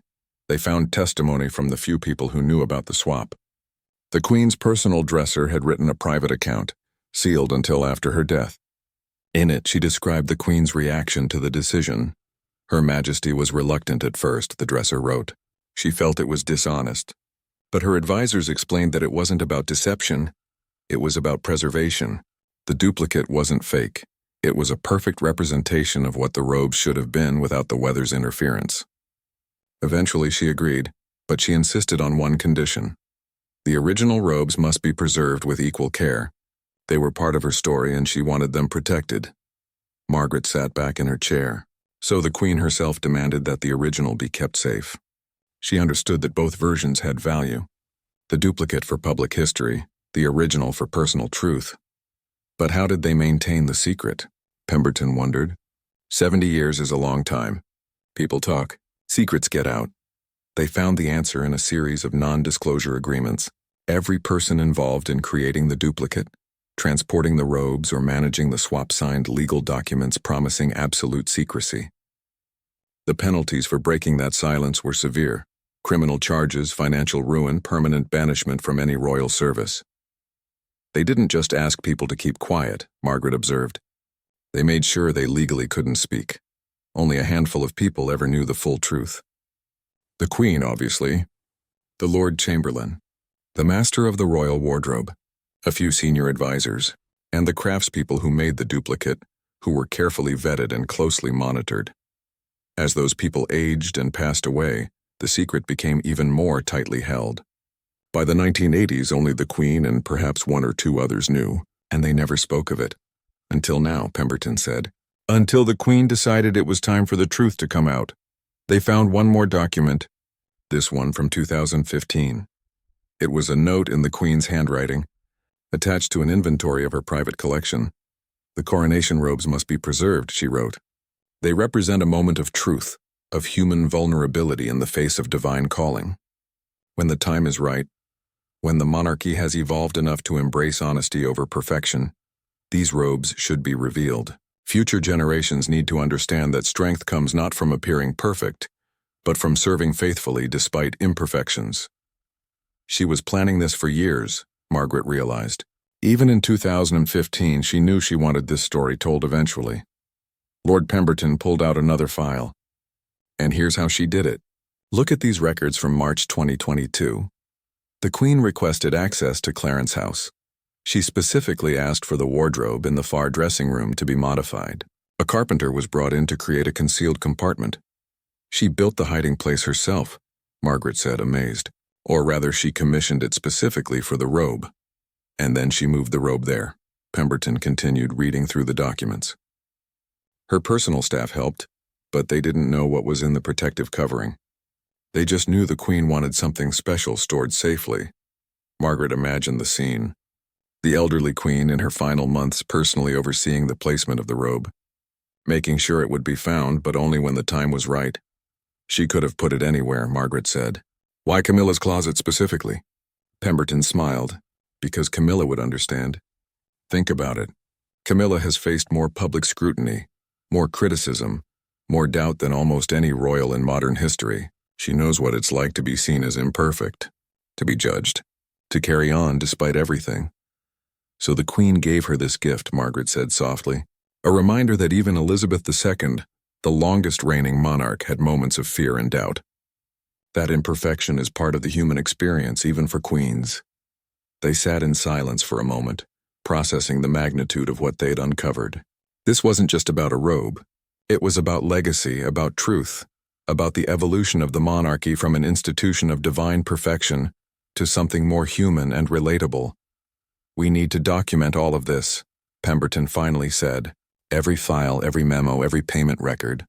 They found testimony from the few people who knew about the swap. The Queen's personal dresser had written a private account, sealed until after her death. In it, she described the Queen's reaction to the decision. Her Majesty was reluctant at first, the dresser wrote. She felt it was dishonest. But her advisors explained that it wasn't about deception. It was about preservation. The duplicate wasn't fake. It was a perfect representation of what the robe should have been without the weather's interference. Eventually, she agreed, but she insisted on one condition. The original robes must be preserved with equal care. They were part of her story and she wanted them protected. Margaret sat back in her chair. So the Queen herself demanded that the original be kept safe. She understood that both versions had value. The duplicate for public history, the original for personal truth. But how did they maintain the secret? Pemberton wondered. 70 years is a long time. People talk. Secrets get out. They found the answer in a series of non-disclosure agreements. Every person involved in creating the duplicate, transporting the robes, or managing the swap signed legal documents promising absolute secrecy. The penalties for breaking that silence were severe: criminal charges, financial ruin, permanent banishment from any royal service. They didn't just ask people to keep quiet, Margaret observed. They made sure they legally couldn't speak. Only a handful of people ever knew the full truth. The Queen, obviously, the Lord Chamberlain, the Master of the Royal Wardrobe, a few senior advisors, and the craftspeople who made the duplicate, who were carefully vetted and closely monitored. As those people aged and passed away, the secret became even more tightly held. By the 1980s, only the Queen and perhaps one or two others knew, and they never spoke of it. Until now, Pemberton said. Until the Queen decided it was time for the truth to come out. They found one more document, this one from 2015. It was a note in the Queen's handwriting, attached to an inventory of her private collection. The coronation robes must be preserved, she wrote. They represent a moment of truth, of human vulnerability in the face of divine calling. When the time is right, When the monarchy has evolved enough to embrace honesty over perfection, these robes should be revealed. Future generations need to understand that strength comes not from appearing perfect, but from serving faithfully despite imperfections. She was planning this for years, Margaret realized. Even in 2015, she knew she wanted this story told eventually. Lord Pemberton pulled out another file. And here's how she did it. Look at these records from March 2022. The Queen requested access to Clarence House. She specifically asked for the wardrobe in the far dressing room to be modified. A carpenter was brought in to create a concealed compartment. She built the hiding place herself, Margaret said, amazed. Or rather, she commissioned it specifically for the robe. And then she moved the robe there. Pemberton continued reading through the documents. Her personal staff helped, but they didn't know what was in the protective covering. They just knew the Queen wanted something special stored safely. Margaret imagined the scene. The elderly Queen in her final months personally overseeing the placement of the robe, making sure it would be found, but only when the time was right. She could have put it anywhere, Margaret said. Why Camilla's closet specifically? Pemberton smiled. Because Camilla would understand. Think about it. Camilla has faced more public scrutiny, more criticism, more doubt than almost any royal in modern history. She knows what it's like to be seen as imperfect, to be judged, to carry on despite everything. So the Queen gave her this gift, Margaret said softly, a reminder that even Elizabeth II, the longest reigning monarch, had moments of fear and doubt. That imperfection is part of the human experience, even for queens. They sat in silence for a moment, processing the magnitude of what they'd uncovered. This wasn't just about a robe. It was about legacy, about truth, about the evolution of the monarchy from an institution of divine perfection to something more human and relatable. We need to document all of this, Pemberton finally said. Every file, every memo, every payment record.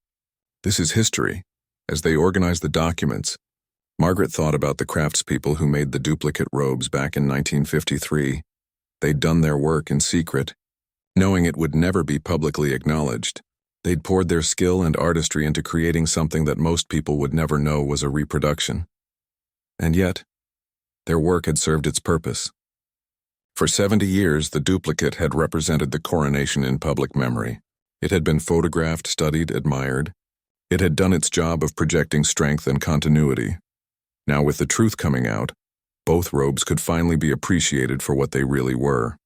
This is history. As they organized the documents, Margaret thought about the craftspeople who made the duplicate robes back in 1953. They'd done their work in secret, knowing it would never be publicly acknowledged. They'd poured their skill and artistry into creating something that most people would never know was a reproduction. And yet, their work had served its purpose. For 70 years, the duplicate had represented the coronation in public memory. It had been photographed, studied, admired. It had done its job of projecting strength and continuity. Now, with the truth coming out, both robes could finally be appreciated for what they really were.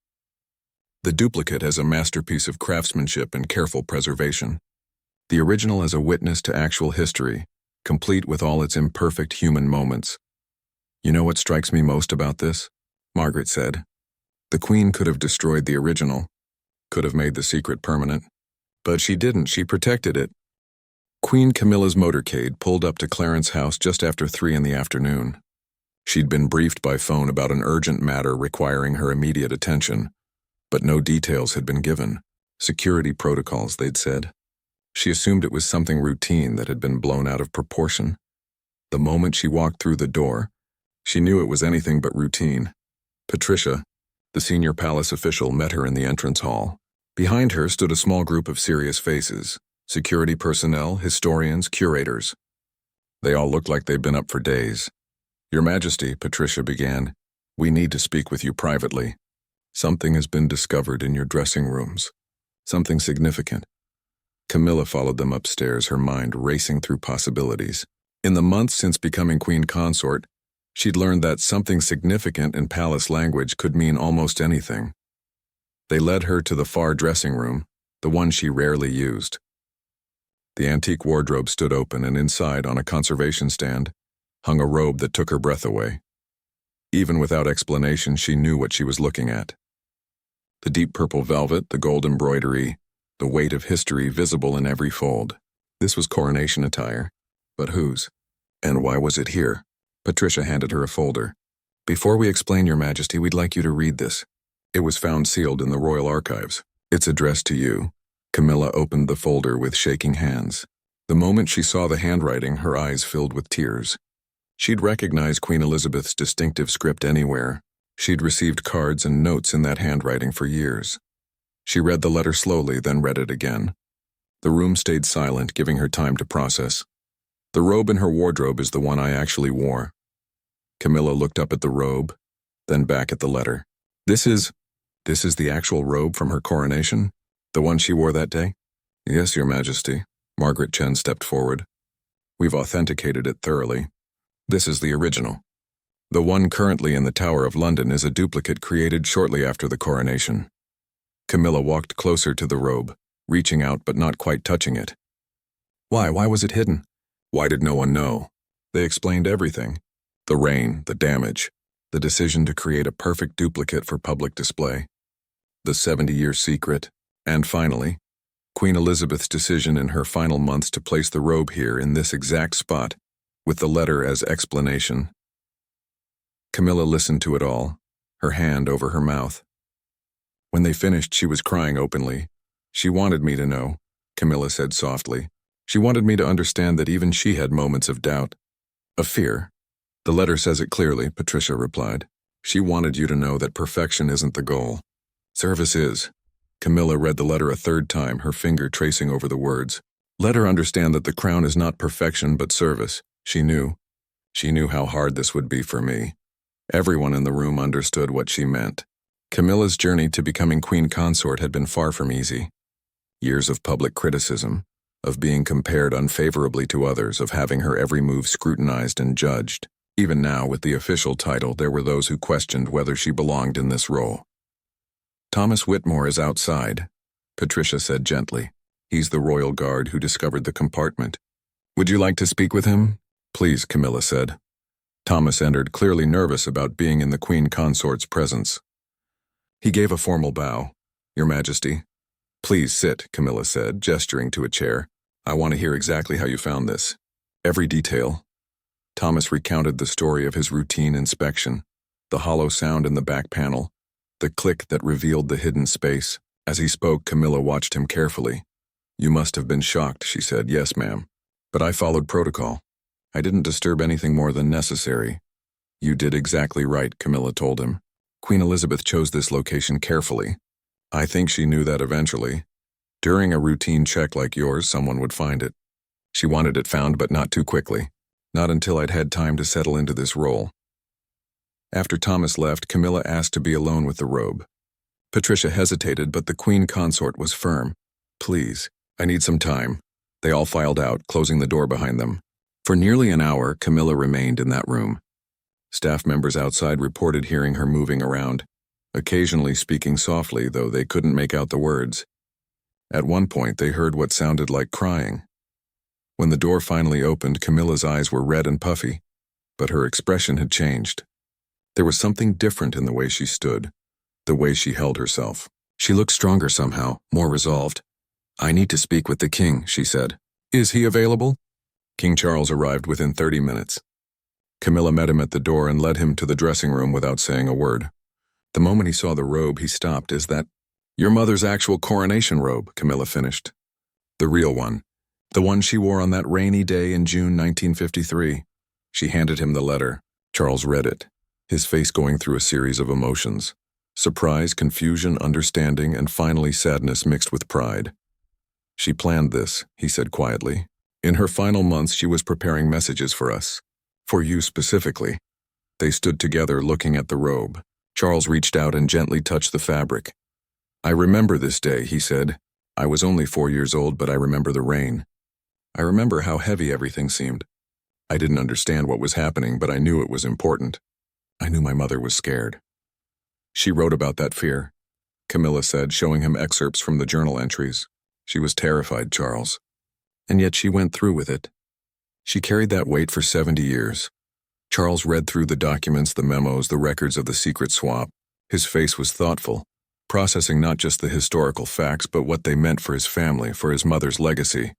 The duplicate as a masterpiece of craftsmanship and careful preservation. The original as a witness to actual history, complete with all its imperfect human moments. You know what strikes me most about this? Margaret said. The Queen could have destroyed the original, could have made the secret permanent. But she didn't, she protected it. Queen Camilla's motorcade pulled up to Clarence House just after 3 in the afternoon. She'd been briefed by phone about an urgent matter requiring her immediate attention, but no details had been given. Security protocols, they'd said. She assumed it was something routine that had been blown out of proportion. The moment she walked through the door, she knew it was anything but routine. Patricia, the senior palace official, met her in the entrance hall. Behind her stood a small group of serious faces. Security personnel, historians, curators. They all looked like they'd been up for days. Your Majesty, Patricia began, we need to speak with you privately. Something has been discovered in your dressing rooms. Something significant. Camilla followed them upstairs, her mind racing through possibilities. In the months since becoming Queen Consort, she'd learned that something significant in palace language could mean almost anything. They led her to the far dressing room, the one she rarely used. The antique wardrobe stood open, and inside, on a conservation stand, hung a robe that took her breath away. Even without explanation, she knew what she was looking at. The deep purple velvet, the gold embroidery, the weight of history visible in every fold. This was coronation attire. But whose? And why was it here? Patricia handed her a folder. Before we explain, Your Majesty, we'd like you to read this. It was found sealed in the royal archives. It's addressed to you. Camilla opened the folder with shaking hands. The moment she saw the handwriting, her eyes filled with tears. She'd recognized Queen Elizabeth's distinctive script anywhere. She'd received cards and notes in that handwriting for years. She read the letter slowly, then read it again. The room stayed silent, giving her time to process. The robe in her wardrobe is the one I actually wore. Camilla looked up at the robe, then back at the letter. This is the actual robe from her coronation? The one she wore that day? Yes, Your Majesty. Margaret Chen stepped forward. We've authenticated it thoroughly. This is the original. The one currently in the Tower of London is a duplicate created shortly after the coronation. Camilla walked closer to the robe, reaching out but not quite touching it. Why was it hidden? Why did no one know? They explained everything. The rain, the damage, the decision to create a perfect duplicate for public display, the 70-year secret, and finally, Queen Elizabeth's decision in her final months to place the robe here in this exact spot, with the letter as explanation. Camilla listened to it all, her hand over her mouth. When they finished, she was crying openly. She wanted me to know, Camilla said softly. She wanted me to understand that even she had moments of doubt, of fear. The letter says it clearly, Patricia replied. She wanted you to know that perfection isn't the goal. Service is. Camilla read the letter a third time, her finger tracing over the words. Let her understand that the crown is not perfection but service. She knew. She knew how hard this would be for me. Everyone in the room understood what she meant. Camilla's journey to becoming queen consort had been far from easy. Years of public criticism, of being compared unfavorably to others, of having her every move scrutinized and judged. Even now, with the official title, there were those who questioned whether she belonged in this role. Thomas Whitmore is outside, Patricia said gently. He's the royal guard who discovered the compartment. Would you like to speak with him? Please, Camilla said. Thomas entered, clearly nervous about being in the queen consort's presence. He gave a formal bow. Your Majesty. Please sit, Camilla said, gesturing to a chair. I want to hear exactly how you found this. Every detail. Thomas recounted the story of his routine inspection, the hollow sound in the back panel, the click that revealed the hidden space. As he spoke, Camilla watched him carefully. You must have been shocked, she said. Yes, ma'am. But I followed protocol. I didn't disturb anything more than necessary. You did exactly right, Camilla told him. Queen Elizabeth chose this location carefully. I think she knew that eventually. During a routine check like yours, someone would find it. She wanted it found, but not too quickly. Not until I'd had time to settle into this role. After Thomas left, Camilla asked to be alone with the robe. Patricia hesitated, but the queen consort was firm. Please, I need some time. They all filed out, closing the door behind them. For nearly an hour, Camilla remained in that room. Staff members outside reported hearing her moving around, occasionally speaking softly, though they couldn't make out the words. At one point, they heard what sounded like crying. When the door finally opened, Camilla's eyes were red and puffy, but her expression had changed. There was something different in the way she stood, the way she held herself. She looked stronger somehow, more resolved. I need to speak with the king, she said. Is he available? King Charles arrived within 30 minutes. Camilla met him at the door and led him to the dressing room without saying a word. The moment he saw the robe, he stopped. Is that your mother's actual coronation robe? Camilla finished. The real one. The one she wore on that rainy day in June 1953. She handed him the letter. Charles read it, his face going through a series of emotions. Surprise, confusion, understanding, and finally sadness mixed with pride. She planned this, he said quietly. In her final months, she was preparing messages for us. For you specifically. They stood together looking at the robe. Charles reached out and gently touched the fabric. I remember this day, he said. I was only 4 years old, but I remember the rain. I remember how heavy everything seemed. I didn't understand what was happening, but I knew it was important. I knew my mother was scared. She wrote about that fear, Camilla said, showing him excerpts from the journal entries. She was terrified, Charles. And yet she went through with it. She carried that weight for 70 years. Charles read through the documents, the memos, the records of the secret swap. His face was thoughtful, processing not just the historical facts, but what they meant for his family, for his mother's legacy.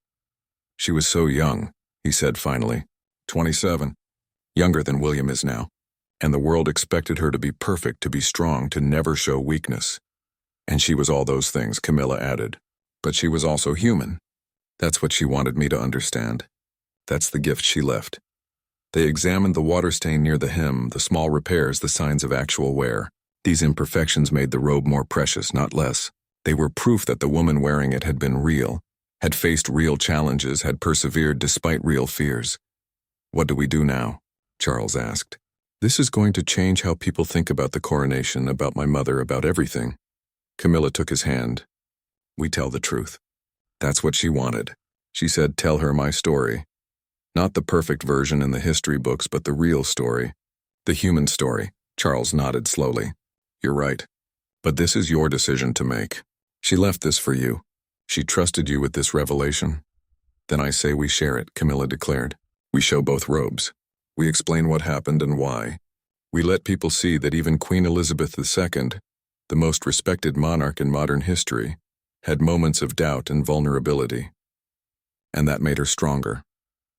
She was so young, he said finally. 27. Younger than William is now. And the world expected her to be perfect, to be strong, to never show weakness. And she was all those things, Camilla added. But she was also human. That's what she wanted me to understand. That's the gift she left. They examined the water stain near the hem, the small repairs, the signs of actual wear. These imperfections made the robe more precious, not less. They were proof that the woman wearing it had been real, had faced real challenges, had persevered despite real fears. What do we do now? Charles asked. This is going to change how people think about the coronation, about my mother, about everything. Camilla took his hand. We tell the truth. That's what she wanted. She said, tell her my story. Not the perfect version in the history books, but the real story. The human story. Charles nodded slowly. You're right. But this is your decision to make. She left this for you. She trusted you with this revelation. Then I say we share it, Camilla declared. We show both robes. We explain what happened and why. We let people see that even Queen Elizabeth II, the most respected monarch in modern history, had moments of doubt and vulnerability. And that made her stronger,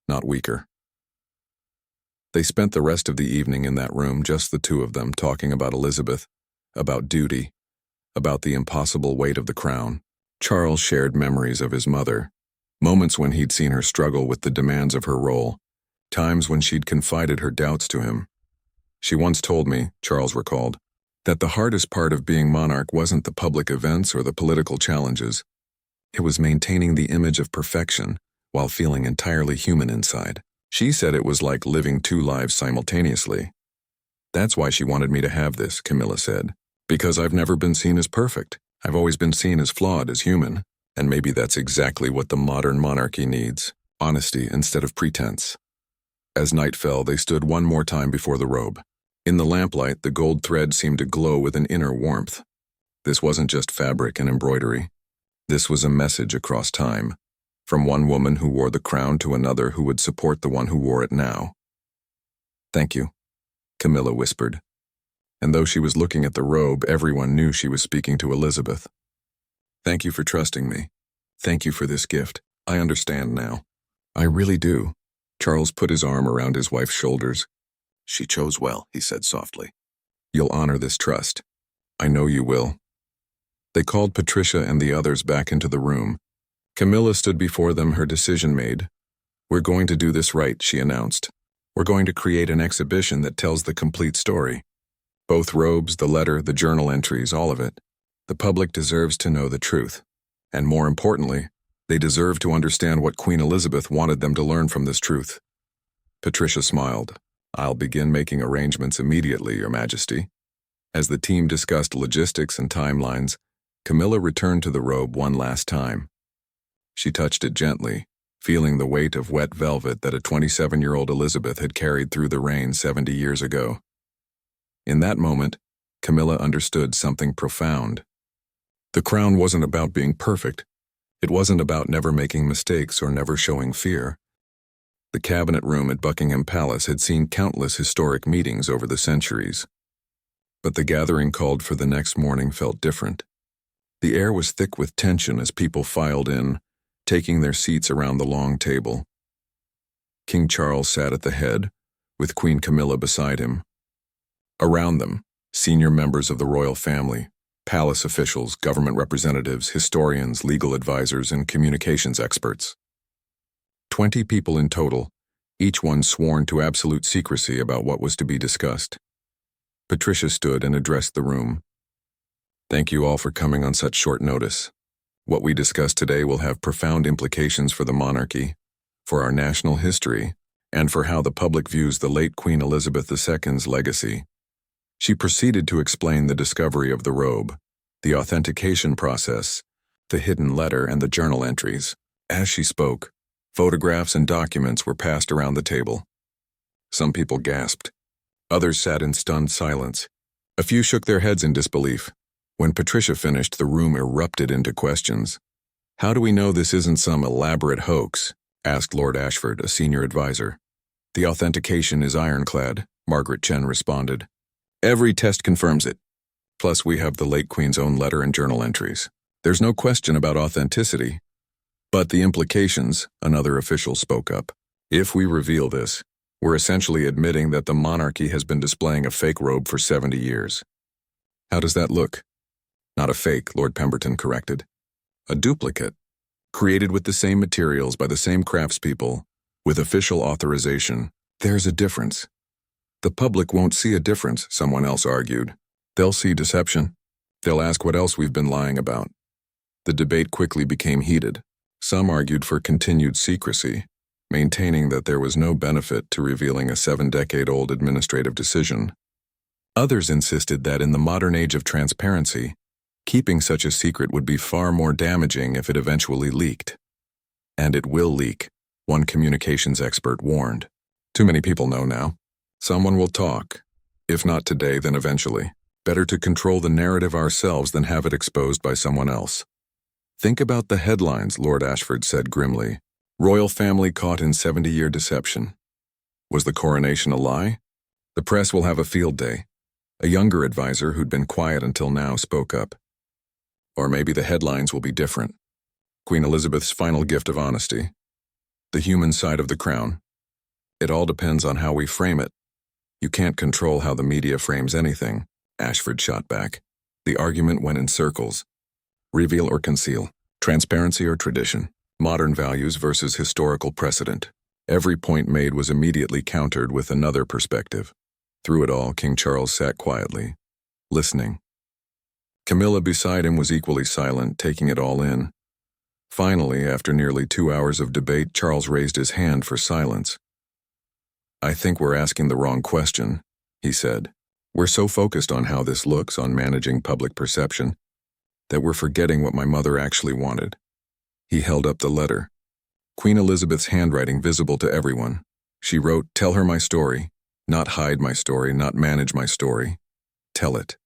not weaker. They spent the rest of the evening in that room, just the two of them, talking about Elizabeth, about duty, about the impossible weight of the crown. Charles shared memories of his mother, moments when he'd seen her struggle with the demands of her role, times when she'd confided her doubts to him. She once told me, Charles recalled, that the hardest part of being monarch wasn't the public events or the political challenges. It was maintaining the image of perfection while feeling entirely human inside. She said it was like living two lives simultaneously. That's why she wanted me to have this, Camilla said. Because I've never been seen as perfect. I've always been seen as flawed, as human. And maybe that's exactly what the modern monarchy needs. Honesty instead of pretense. As night fell, they stood one more time before the robe. In the lamplight, the gold thread seemed to glow with an inner warmth. This wasn't just fabric and embroidery. This was a message across time, from one woman who wore the crown to another who would support the one who wore it now. Thank you, Camilla whispered. And though she was looking at the robe, everyone knew she was speaking to Elizabeth. Thank you for trusting me. Thank you for this gift. I understand now. I really do. Charles put his arm around his wife's shoulders. She chose well, he said softly. You'll honor this trust. I know you will. They called Patricia and the others back into the room. Camilla stood before them, her decision made. We're going to do this right, she announced. We're going to create an exhibition that tells the complete story. Both robes, the letter, the journal entries, all of it. The public deserves to know the truth. And more importantly, they deserve to understand what Queen Elizabeth wanted them to learn from this truth. Patricia smiled. I'll begin making arrangements immediately, Your Majesty. As the team discussed logistics and timelines, Camilla returned to the robe one last time. She touched it gently, feeling the weight of wet velvet that a 27-year-old Elizabeth had carried through the rain 70 years ago. In that moment, Camilla understood something profound. The crown wasn't about being perfect. It wasn't about never making mistakes or never showing fear. The cabinet room at Buckingham Palace had seen countless historic meetings over the centuries. But the gathering called for the next morning felt different. The air was thick with tension as people filed in, taking their seats around the long table. King Charles sat at the head, with Queen Camilla beside him. Around them, senior members of the royal family, palace officials, government representatives, historians, legal advisors, and communications experts. 20 people in total, each one sworn to absolute secrecy about what was to be discussed. Patricia stood and addressed the room. Thank you all for coming on such short notice. What we discuss today will have profound implications for the monarchy, for our national history, and for how the public views the late Queen Elizabeth II's legacy. She proceeded to explain the discovery of the robe, the authentication process, the hidden letter, and the journal entries. As she spoke, photographs and documents were passed around the table. Some people gasped. Others sat in stunned silence. A few shook their heads in disbelief. When Patricia finished, the room erupted into questions. How do we know this isn't some elaborate hoax? Asked Lord Ashford, a senior advisor. The authentication is ironclad, Margaret Chen responded. Every test confirms it. Plus, we have the late Queen's own letter and journal entries. There's no question about authenticity. But the implications, another official spoke up. If we reveal this, we're essentially admitting that the monarchy has been displaying a fake robe for 70 years. How does that look? Not a fake, Lord Pemberton corrected. A duplicate, created with the same materials by the same craftspeople, with official authorization. There's a difference. The public won't see a difference, someone else argued. They'll see deception. They'll ask what else we've been lying about. The debate quickly became heated. Some argued for continued secrecy, maintaining that there was no benefit to revealing a 7-decade-old administrative decision. Others insisted that in the modern age of transparency, keeping such a secret would be far more damaging if it eventually leaked. And it will leak, one communications expert warned. Too many people know now. Someone will talk. If not today, then eventually. Better to control the narrative ourselves than have it exposed by someone else. Think about the headlines, Lord Ashford said grimly. Royal family caught in 70-year deception. Was the coronation a lie? The press will have a field day. A younger advisor who'd been quiet until now spoke up. Or maybe the headlines will be different. Queen Elizabeth's final gift of honesty. The human side of the crown. It all depends on how we frame it. You can't control how the media frames anything, Ashford shot back. The argument went in circles. Reveal or conceal. Transparency or tradition. Modern values versus historical precedent. Every point made was immediately countered with another perspective. Through it all, King Charles sat quietly, listening. Camilla beside him was equally silent, taking it all in. Finally, after nearly 2 hours of debate, Charles raised his hand for silence. I think we're asking the wrong question, he said. We're so focused on how this looks, on managing public perception, that we're forgetting what my mother actually wanted. He held up the letter. Queen Elizabeth's handwriting visible to everyone. She wrote, "Tell her my story. Not hide my story, not manage my story. Tell it."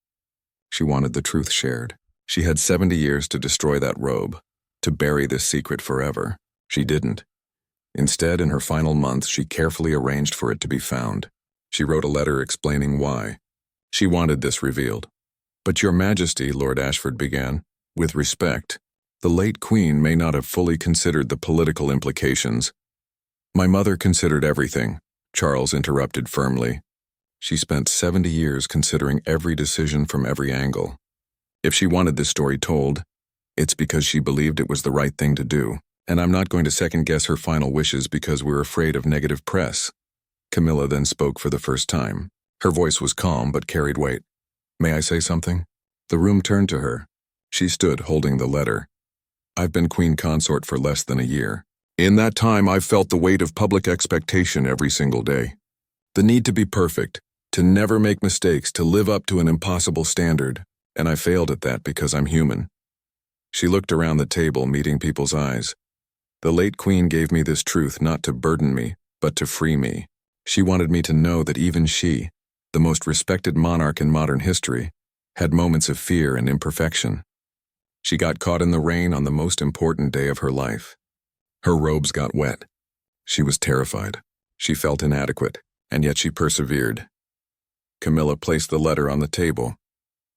She wanted the truth shared. She had 70 years to destroy that robe, to bury this secret forever. She didn't. Instead, in her final months, she carefully arranged for it to be found. She wrote a letter explaining why. She wanted this revealed. But Your Majesty, Lord Ashford began, with respect, the late Queen may not have fully considered the political implications. My mother considered everything, Charles interrupted firmly. She spent 70 years considering every decision from every angle. If she wanted this story told, it's because she believed it was the right thing to do. And I'm not going to second-guess her final wishes because we're afraid of negative press. Camilla then spoke for the first time. Her voice was calm but carried weight. May I say something? The room turned to her. She stood holding the letter. I've been queen consort for less than a year. In that time, I've felt the weight of public expectation every single day. The need to be perfect, to never make mistakes, to live up to an impossible standard. And I failed at that because I'm human. She looked around the table, meeting people's eyes. The late Queen gave me this truth not to burden me, but to free me. She wanted me to know that even she, the most respected monarch in modern history, had moments of fear and imperfection. She got caught in the rain on the most important day of her life. Her robes got wet. She was terrified. She felt inadequate, and yet she persevered. Camilla placed the letter on the table.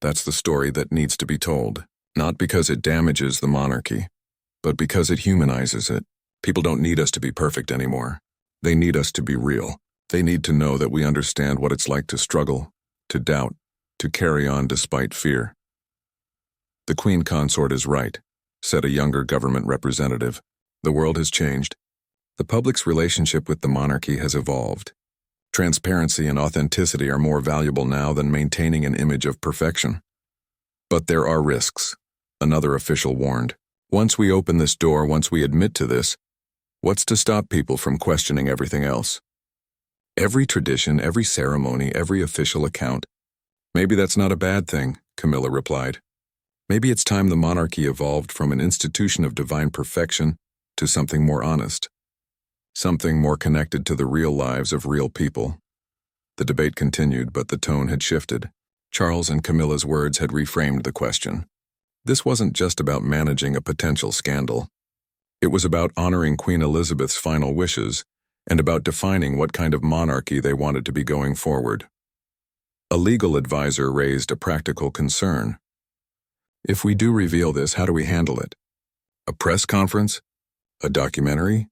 That's the story that needs to be told, not because it damages the monarchy, but because it humanizes it. People don't need us to be perfect anymore. They need us to be real. They need to know that we understand what it's like to struggle, to doubt, to carry on despite fear. The Queen Consort is right, said a younger government representative. The world has changed. The public's relationship with the monarchy has evolved. Transparency and authenticity are more valuable now than maintaining an image of perfection. But there are risks, another official warned. Once we open this door, once we admit to this, what's to stop people from questioning everything else? Every tradition, every ceremony, every official account. Maybe that's not a bad thing, Camilla replied. Maybe it's time the monarchy evolved from an institution of divine perfection to something more honest. Something more connected to the real lives of real people. The debate continued, but the tone had shifted. Charles and Camilla's words had reframed the question. This wasn't just about managing a potential scandal. It was about honoring Queen Elizabeth's final wishes and about defining what kind of monarchy they wanted to be going forward. A legal advisor raised a practical concern. If we do reveal this, how do we handle it? A press conference? A documentary?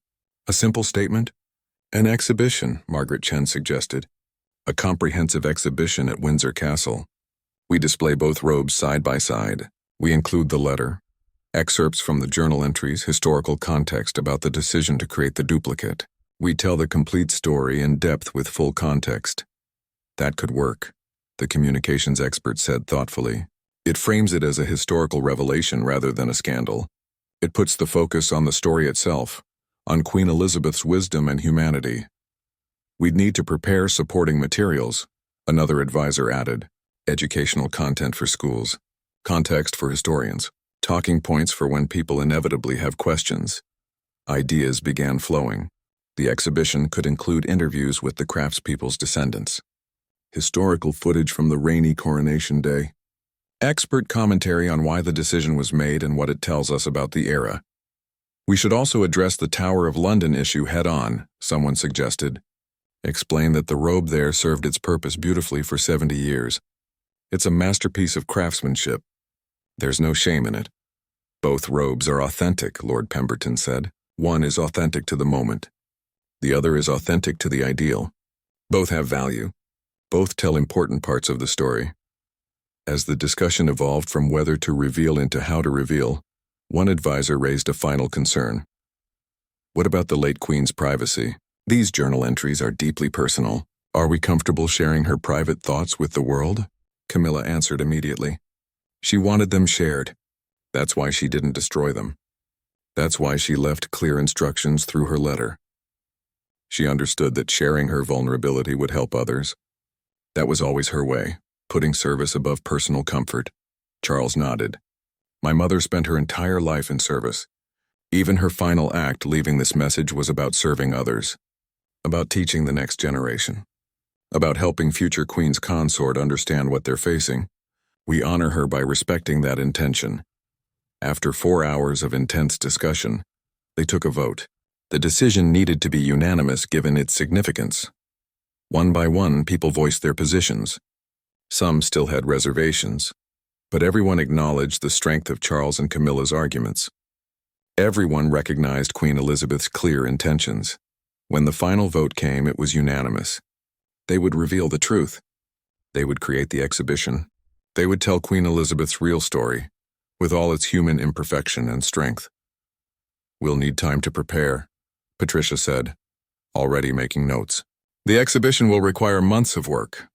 A simple statement? An exhibition, Margaret Chen suggested. A comprehensive exhibition at Windsor Castle. We display both robes side by side. We include the letter, excerpts from the journal entries, historical context about the decision to create the duplicate. We tell the complete story in depth with full context. That could work, the communications expert said thoughtfully. It frames it as a historical revelation rather than a scandal. It puts the focus on the story itself, on Queen Elizabeth's wisdom and humanity. We'd need to prepare supporting materials, another advisor added. Educational content for schools, context for historians, talking points for when people inevitably have questions. Ideas began flowing. The exhibition could include interviews with the craftspeople's descendants, historical footage from the rainy Coronation Day, expert commentary on why the decision was made and what it tells us about the era. We should also address the Tower of London issue head-on, someone suggested. Explain that the robe there served its purpose beautifully for 70 years. It's a masterpiece of craftsmanship. There's no shame in it. Both robes are authentic, Lord Pemberton said. One is authentic to the moment. The other is authentic to the ideal. Both have value. Both tell important parts of the story. As the discussion evolved from whether to reveal into how to reveal, one advisor raised a final concern. What about the late Queen's privacy? These journal entries are deeply personal. Are we comfortable sharing her private thoughts with the world? Camilla answered immediately. She wanted them shared. That's why she didn't destroy them. That's why she left clear instructions through her letter. She understood that sharing her vulnerability would help others. That was always her way, putting service above personal comfort. Charles nodded. My mother spent her entire life in service. Even her final act leaving this message was about serving others, about teaching the next generation, about helping future Queen's consort understand what they're facing. We honor her by respecting that intention. After 4 hours of intense discussion, they took a vote. The decision needed to be unanimous given its significance. One by one, people voiced their positions. Some still had reservations, but everyone acknowledged the strength of Charles and Camilla's arguments. Everyone recognized Queen Elizabeth's clear intentions. When the final vote came, it was unanimous. They would reveal the truth. They would create the exhibition. They would tell Queen Elizabeth's real story, with all its human imperfection and strength. We'll need time to prepare, Patricia said, already making notes. The exhibition will require months of work.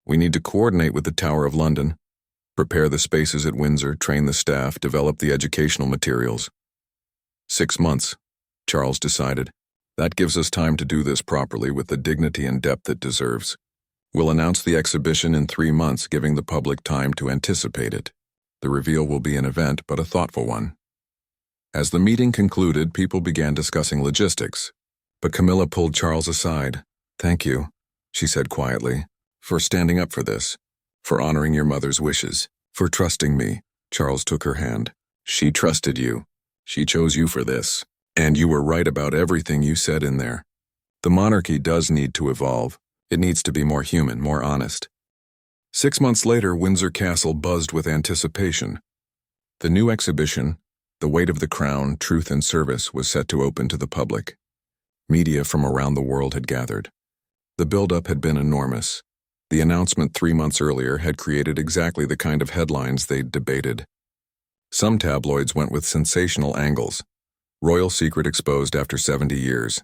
We need to coordinate with the Tower of London, prepare the spaces at Windsor, train the staff, develop the educational materials. 6 months, Charles decided. That gives us time to do this properly with the dignity and depth it deserves. We'll announce the exhibition in 3 months, giving the public time to anticipate it. The reveal will be an event, but a thoughtful one. As the meeting concluded, people began discussing logistics, but Camilla pulled Charles aside. Thank you, she said quietly, for standing up for this, for honoring your mother's wishes, for trusting me. Charles took her hand. She trusted you. She chose you for this. And you were right about everything you said in there. The monarchy does need to evolve. It needs to be more human, more honest. 6 months later, Windsor Castle buzzed with anticipation. The new exhibition, The Weight of the Crown, Truth and Service, was set to open to the public. Media from around the world had gathered. The build-up had been enormous. The announcement 3 months earlier had created exactly the kind of headlines they'd debated. Some tabloids went with sensational angles. Royal secret exposed after 70 years.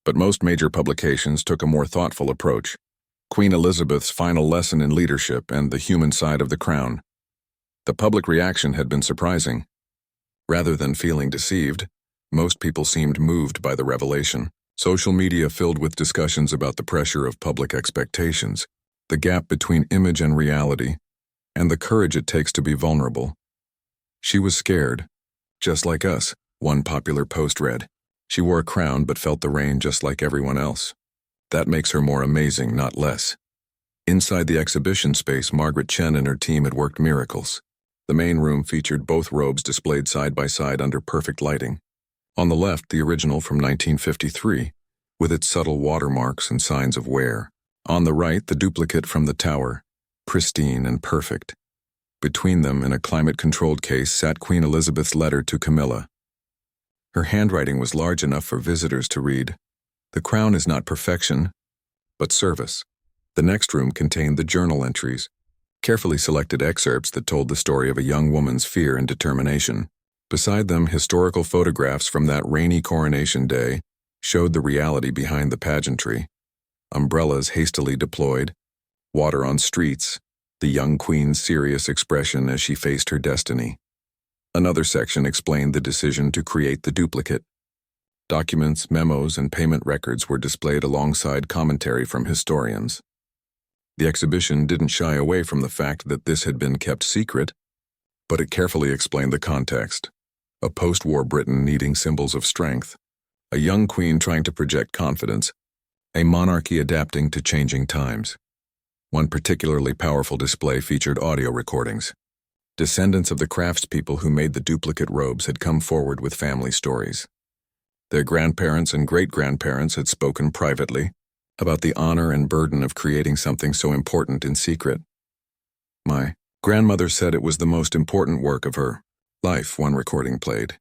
But most major publications took a more thoughtful approach. Queen Elizabeth's final lesson in leadership and the human side of the crown. The public reaction had been surprising. Rather than feeling deceived, most people seemed moved by the revelation. Social media filled with discussions about the pressure of public expectations, the gap between image and reality, and the courage it takes to be vulnerable. She was scared, just like us, one popular post read. She wore a crown but felt the rain just like everyone else. That makes her more amazing, not less. Inside the exhibition space, Margaret Chen and her team had worked miracles. The main room featured both robes displayed side by side under perfect lighting. On the left, the original from 1953, with its subtle watermarks and signs of wear. On the right, the duplicate from the Tower, pristine and perfect. Between them, in a climate-controlled case, sat Queen Elizabeth's letter to Camilla. Her handwriting was large enough for visitors to read. The crown is not perfection, but service. The next room contained the journal entries, carefully selected excerpts that told the story of a young woman's fear and determination. Beside them, historical photographs from that rainy Coronation Day showed the reality behind the pageantry. Umbrellas hastily deployed, water on streets, the young queen's serious expression as she faced her destiny. Another section explained the decision to create the duplicate. Documents, memos, and payment records were displayed alongside commentary from historians. The exhibition didn't shy away from the fact that this had been kept secret, but it carefully explained the context. A post-war Britain needing symbols of strength, a young queen trying to project confidence, a monarchy adapting to changing times. One particularly powerful display featured audio recordings. Descendants of the craftspeople who made the duplicate robes had come forward with family stories. Their grandparents and great-grandparents had spoken privately about the honor and burden of creating something so important in secret. My grandmother said it was the most important work of her life, one recording played.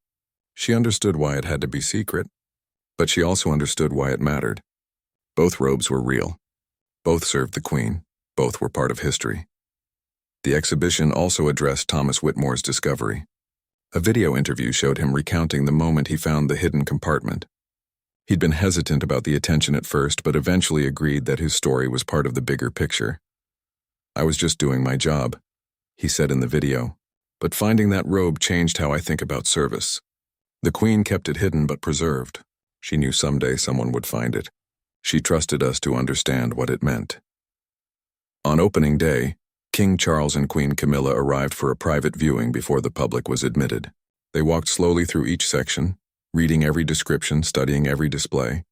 She understood why it had to be secret, but she also understood why it mattered. Both robes were real. Both served the Queen. Both were part of history. The exhibition also addressed Thomas Whitmore's discovery. A video interview showed him recounting the moment he found the hidden compartment. He'd been hesitant about the attention at first, but eventually agreed that his story was part of the bigger picture. "I was just doing my job," he said in the video, "but finding that robe changed how I think about service." The Queen kept it hidden but preserved. She knew someday someone would find it. She trusted us to understand what it meant. On opening day, King Charles and Queen Camilla arrived for a private viewing before the public was admitted. They walked slowly through each section, reading every description, studying every display.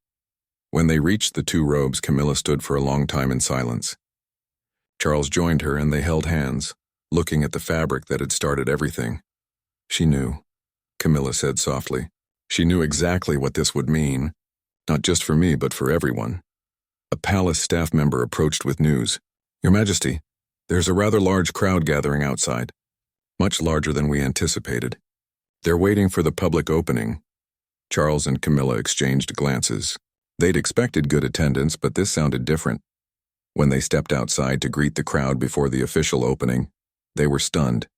When they reached the two robes, Camilla stood for a long time in silence. Charles joined her and they held hands, looking at the fabric that had started everything. "She knew," Camilla said softly. "She knew exactly what this would mean, not just for me but for everyone." A palace staff member approached with news. "Your Majesty, there's a rather large crowd gathering outside, much larger than we anticipated. They're waiting for the public opening." Charles and Camilla exchanged glances. They'd expected good attendance, but this sounded different. When they stepped outside to greet the crowd before the official opening, they were stunned.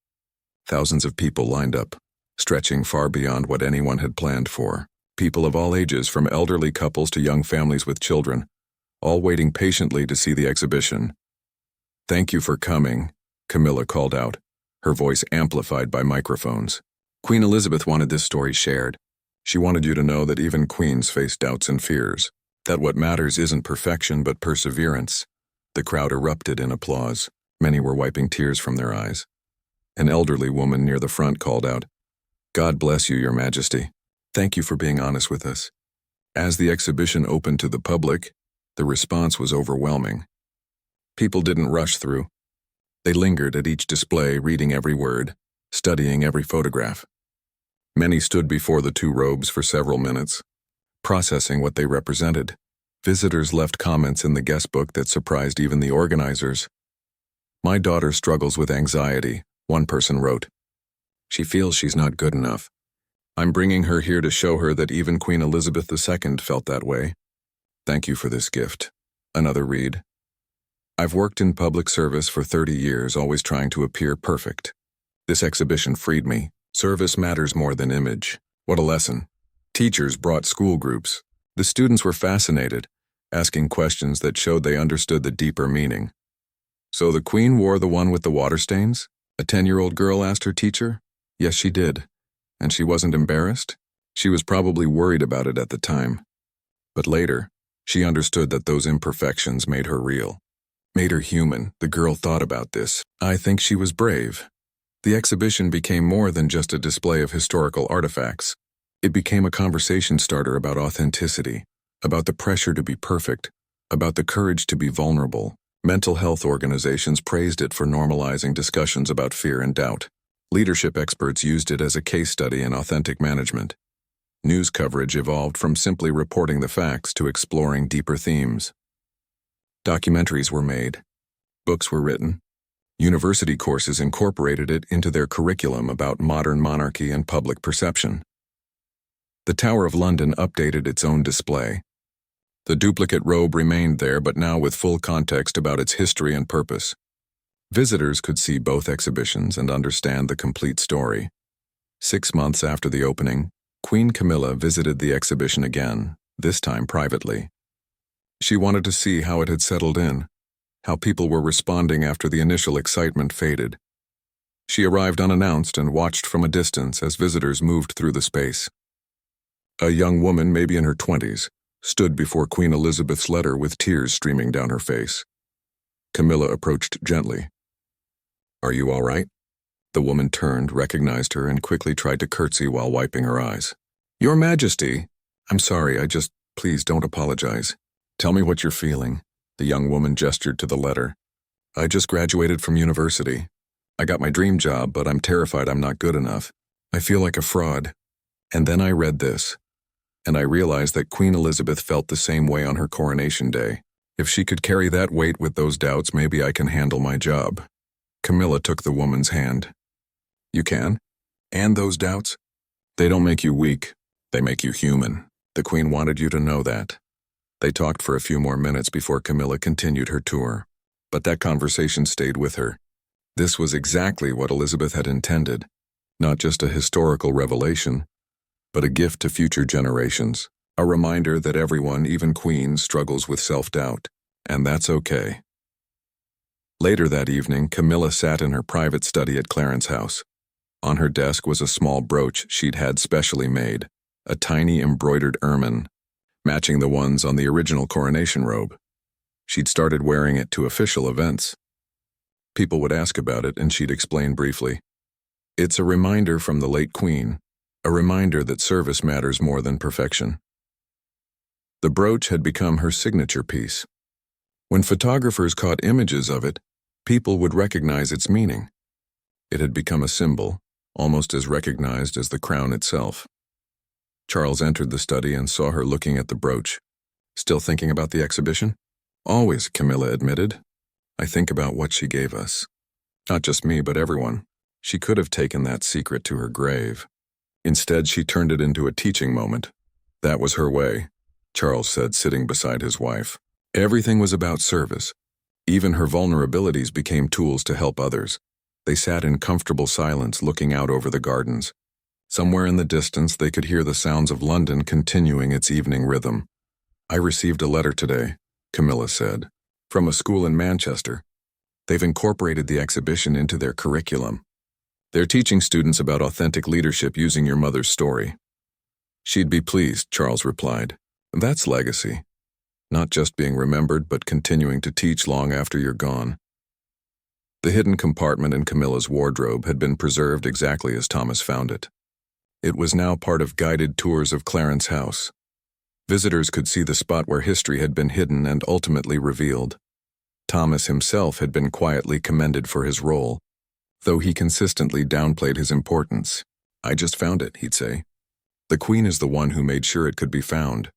Thousands of people lined up, stretching far beyond what anyone had planned for. People of all ages, from elderly couples to young families with children, all waiting patiently to see the exhibition. "Thank you for coming," Camilla called out, her voice amplified by microphones. "Queen Elizabeth wanted this story shared. She wanted you to know that even queens face doubts and fears, that what matters isn't perfection but perseverance." The crowd erupted in applause. Many were wiping tears from their eyes. An elderly woman near the front called out, "God bless you, Your Majesty. Thank you for being honest with us." As the exhibition opened to the public, the response was overwhelming. People didn't rush through. They lingered at each display, reading every word, studying every photograph. Many stood before the two robes for several minutes, processing what they represented. Visitors left comments in the guest book that surprised even the organizers. "My daughter struggles with anxiety," one person wrote. "She feels she's not good enough. I'm bringing her here to show her that even Queen Elizabeth II felt that way. Thank you for this gift," another read. "I've worked in public service for 30 years, always trying to appear perfect. This exhibition freed me. Service matters more than image." What a lesson. Teachers brought school groups. The students were fascinated, asking questions that showed they understood the deeper meaning. "So the Queen wore the one with the water stains?" a 10-year-old girl asked her teacher. "Yes, she did. And she wasn't embarrassed? She was probably worried about it at the time. But later, she understood that those imperfections made her real, made her human." The girl thought about this. "I think she was brave." The exhibition became more than just a display of historical artifacts. It became a conversation starter about authenticity, about the pressure to be perfect, about the courage to be vulnerable. Mental health organizations praised it for normalizing discussions about fear and doubt. Leadership experts used it as a case study in authentic management. News coverage evolved from simply reporting the facts to exploring deeper themes. Documentaries were made. Books were written. University courses incorporated it into their curriculum about modern monarchy and public perception. The Tower of London updated its own display. The duplicate robe remained there, but now with full context about its history and purpose. Visitors could see both exhibitions and understand the complete story. 6 months after the opening, Queen Camilla visited the exhibition again, this time privately. She wanted to see how it had settled in, how people were responding after the initial excitement faded. She arrived unannounced and watched from a distance as visitors moved through the space. A young woman, maybe in her 20s, stood before Queen Elizabeth's letter with tears streaming down her face. Camilla approached gently. "Are you all right?" The woman turned, recognized her, and quickly tried to curtsy while wiping her eyes. "Your Majesty, I'm sorry, please don't apologize. Tell me what you're feeling." The young woman gestured to the letter. "I just graduated from university. I got my dream job, but I'm terrified I'm not good enough. I feel like a fraud." And then I read this, and I realized that Queen Elizabeth felt the same way on her coronation day. If she could carry that weight with those doubts, maybe I can handle my job. Camilla took the woman's hand. "You can? And those doubts? They don't make you weak. They make you human. The Queen wanted you to know that." They talked for a few more minutes before Camilla continued her tour. But that conversation stayed with her. This was exactly what Elizabeth had intended. Not just a historical revelation, but a gift to future generations. A reminder that everyone, even queens, struggles with self-doubt. And that's okay. Later that evening, Camilla sat in her private study at Clarence's house. On her desk was a small brooch she'd had specially made, a tiny embroidered ermine, matching the ones on the original Coronation Robe. She'd started wearing it to official events. People would ask about it, and she'd explain briefly. "It's a reminder from the late Queen, a reminder that service matters more than perfection." The brooch had become her signature piece. When photographers caught images of it, people would recognize its meaning. It had become a symbol, almost as recognized as the crown itself. Charles entered the study and saw her looking at the brooch. "Still thinking about the exhibition?" "Always," Camilla admitted. "I think about what she gave us. Not just me, but everyone. She could have taken that secret to her grave. Instead, she turned it into a teaching moment. That was her way," Charles said, sitting beside his wife. Everything was about service. Even her vulnerabilities became tools to help others. They sat in comfortable silence, looking out over the gardens. Somewhere in the distance, they could hear the sounds of London continuing its evening rhythm. "I received a letter today," Camilla said, "from a school in Manchester. They've incorporated the exhibition into their curriculum. They're teaching students about authentic leadership using your mother's story." "She'd be pleased," Charles replied. "That's legacy. Not just being remembered, but continuing to teach long after you're gone." The hidden compartment in Camilla's wardrobe had been preserved exactly as Thomas found it. It was now part of guided tours of Clarence's house. Visitors could see the spot where history had been hidden and ultimately revealed. Thomas himself had been quietly commended for his role, though he consistently downplayed his importance. "I just found it," he'd say. "The Queen is the one who made sure it could be found."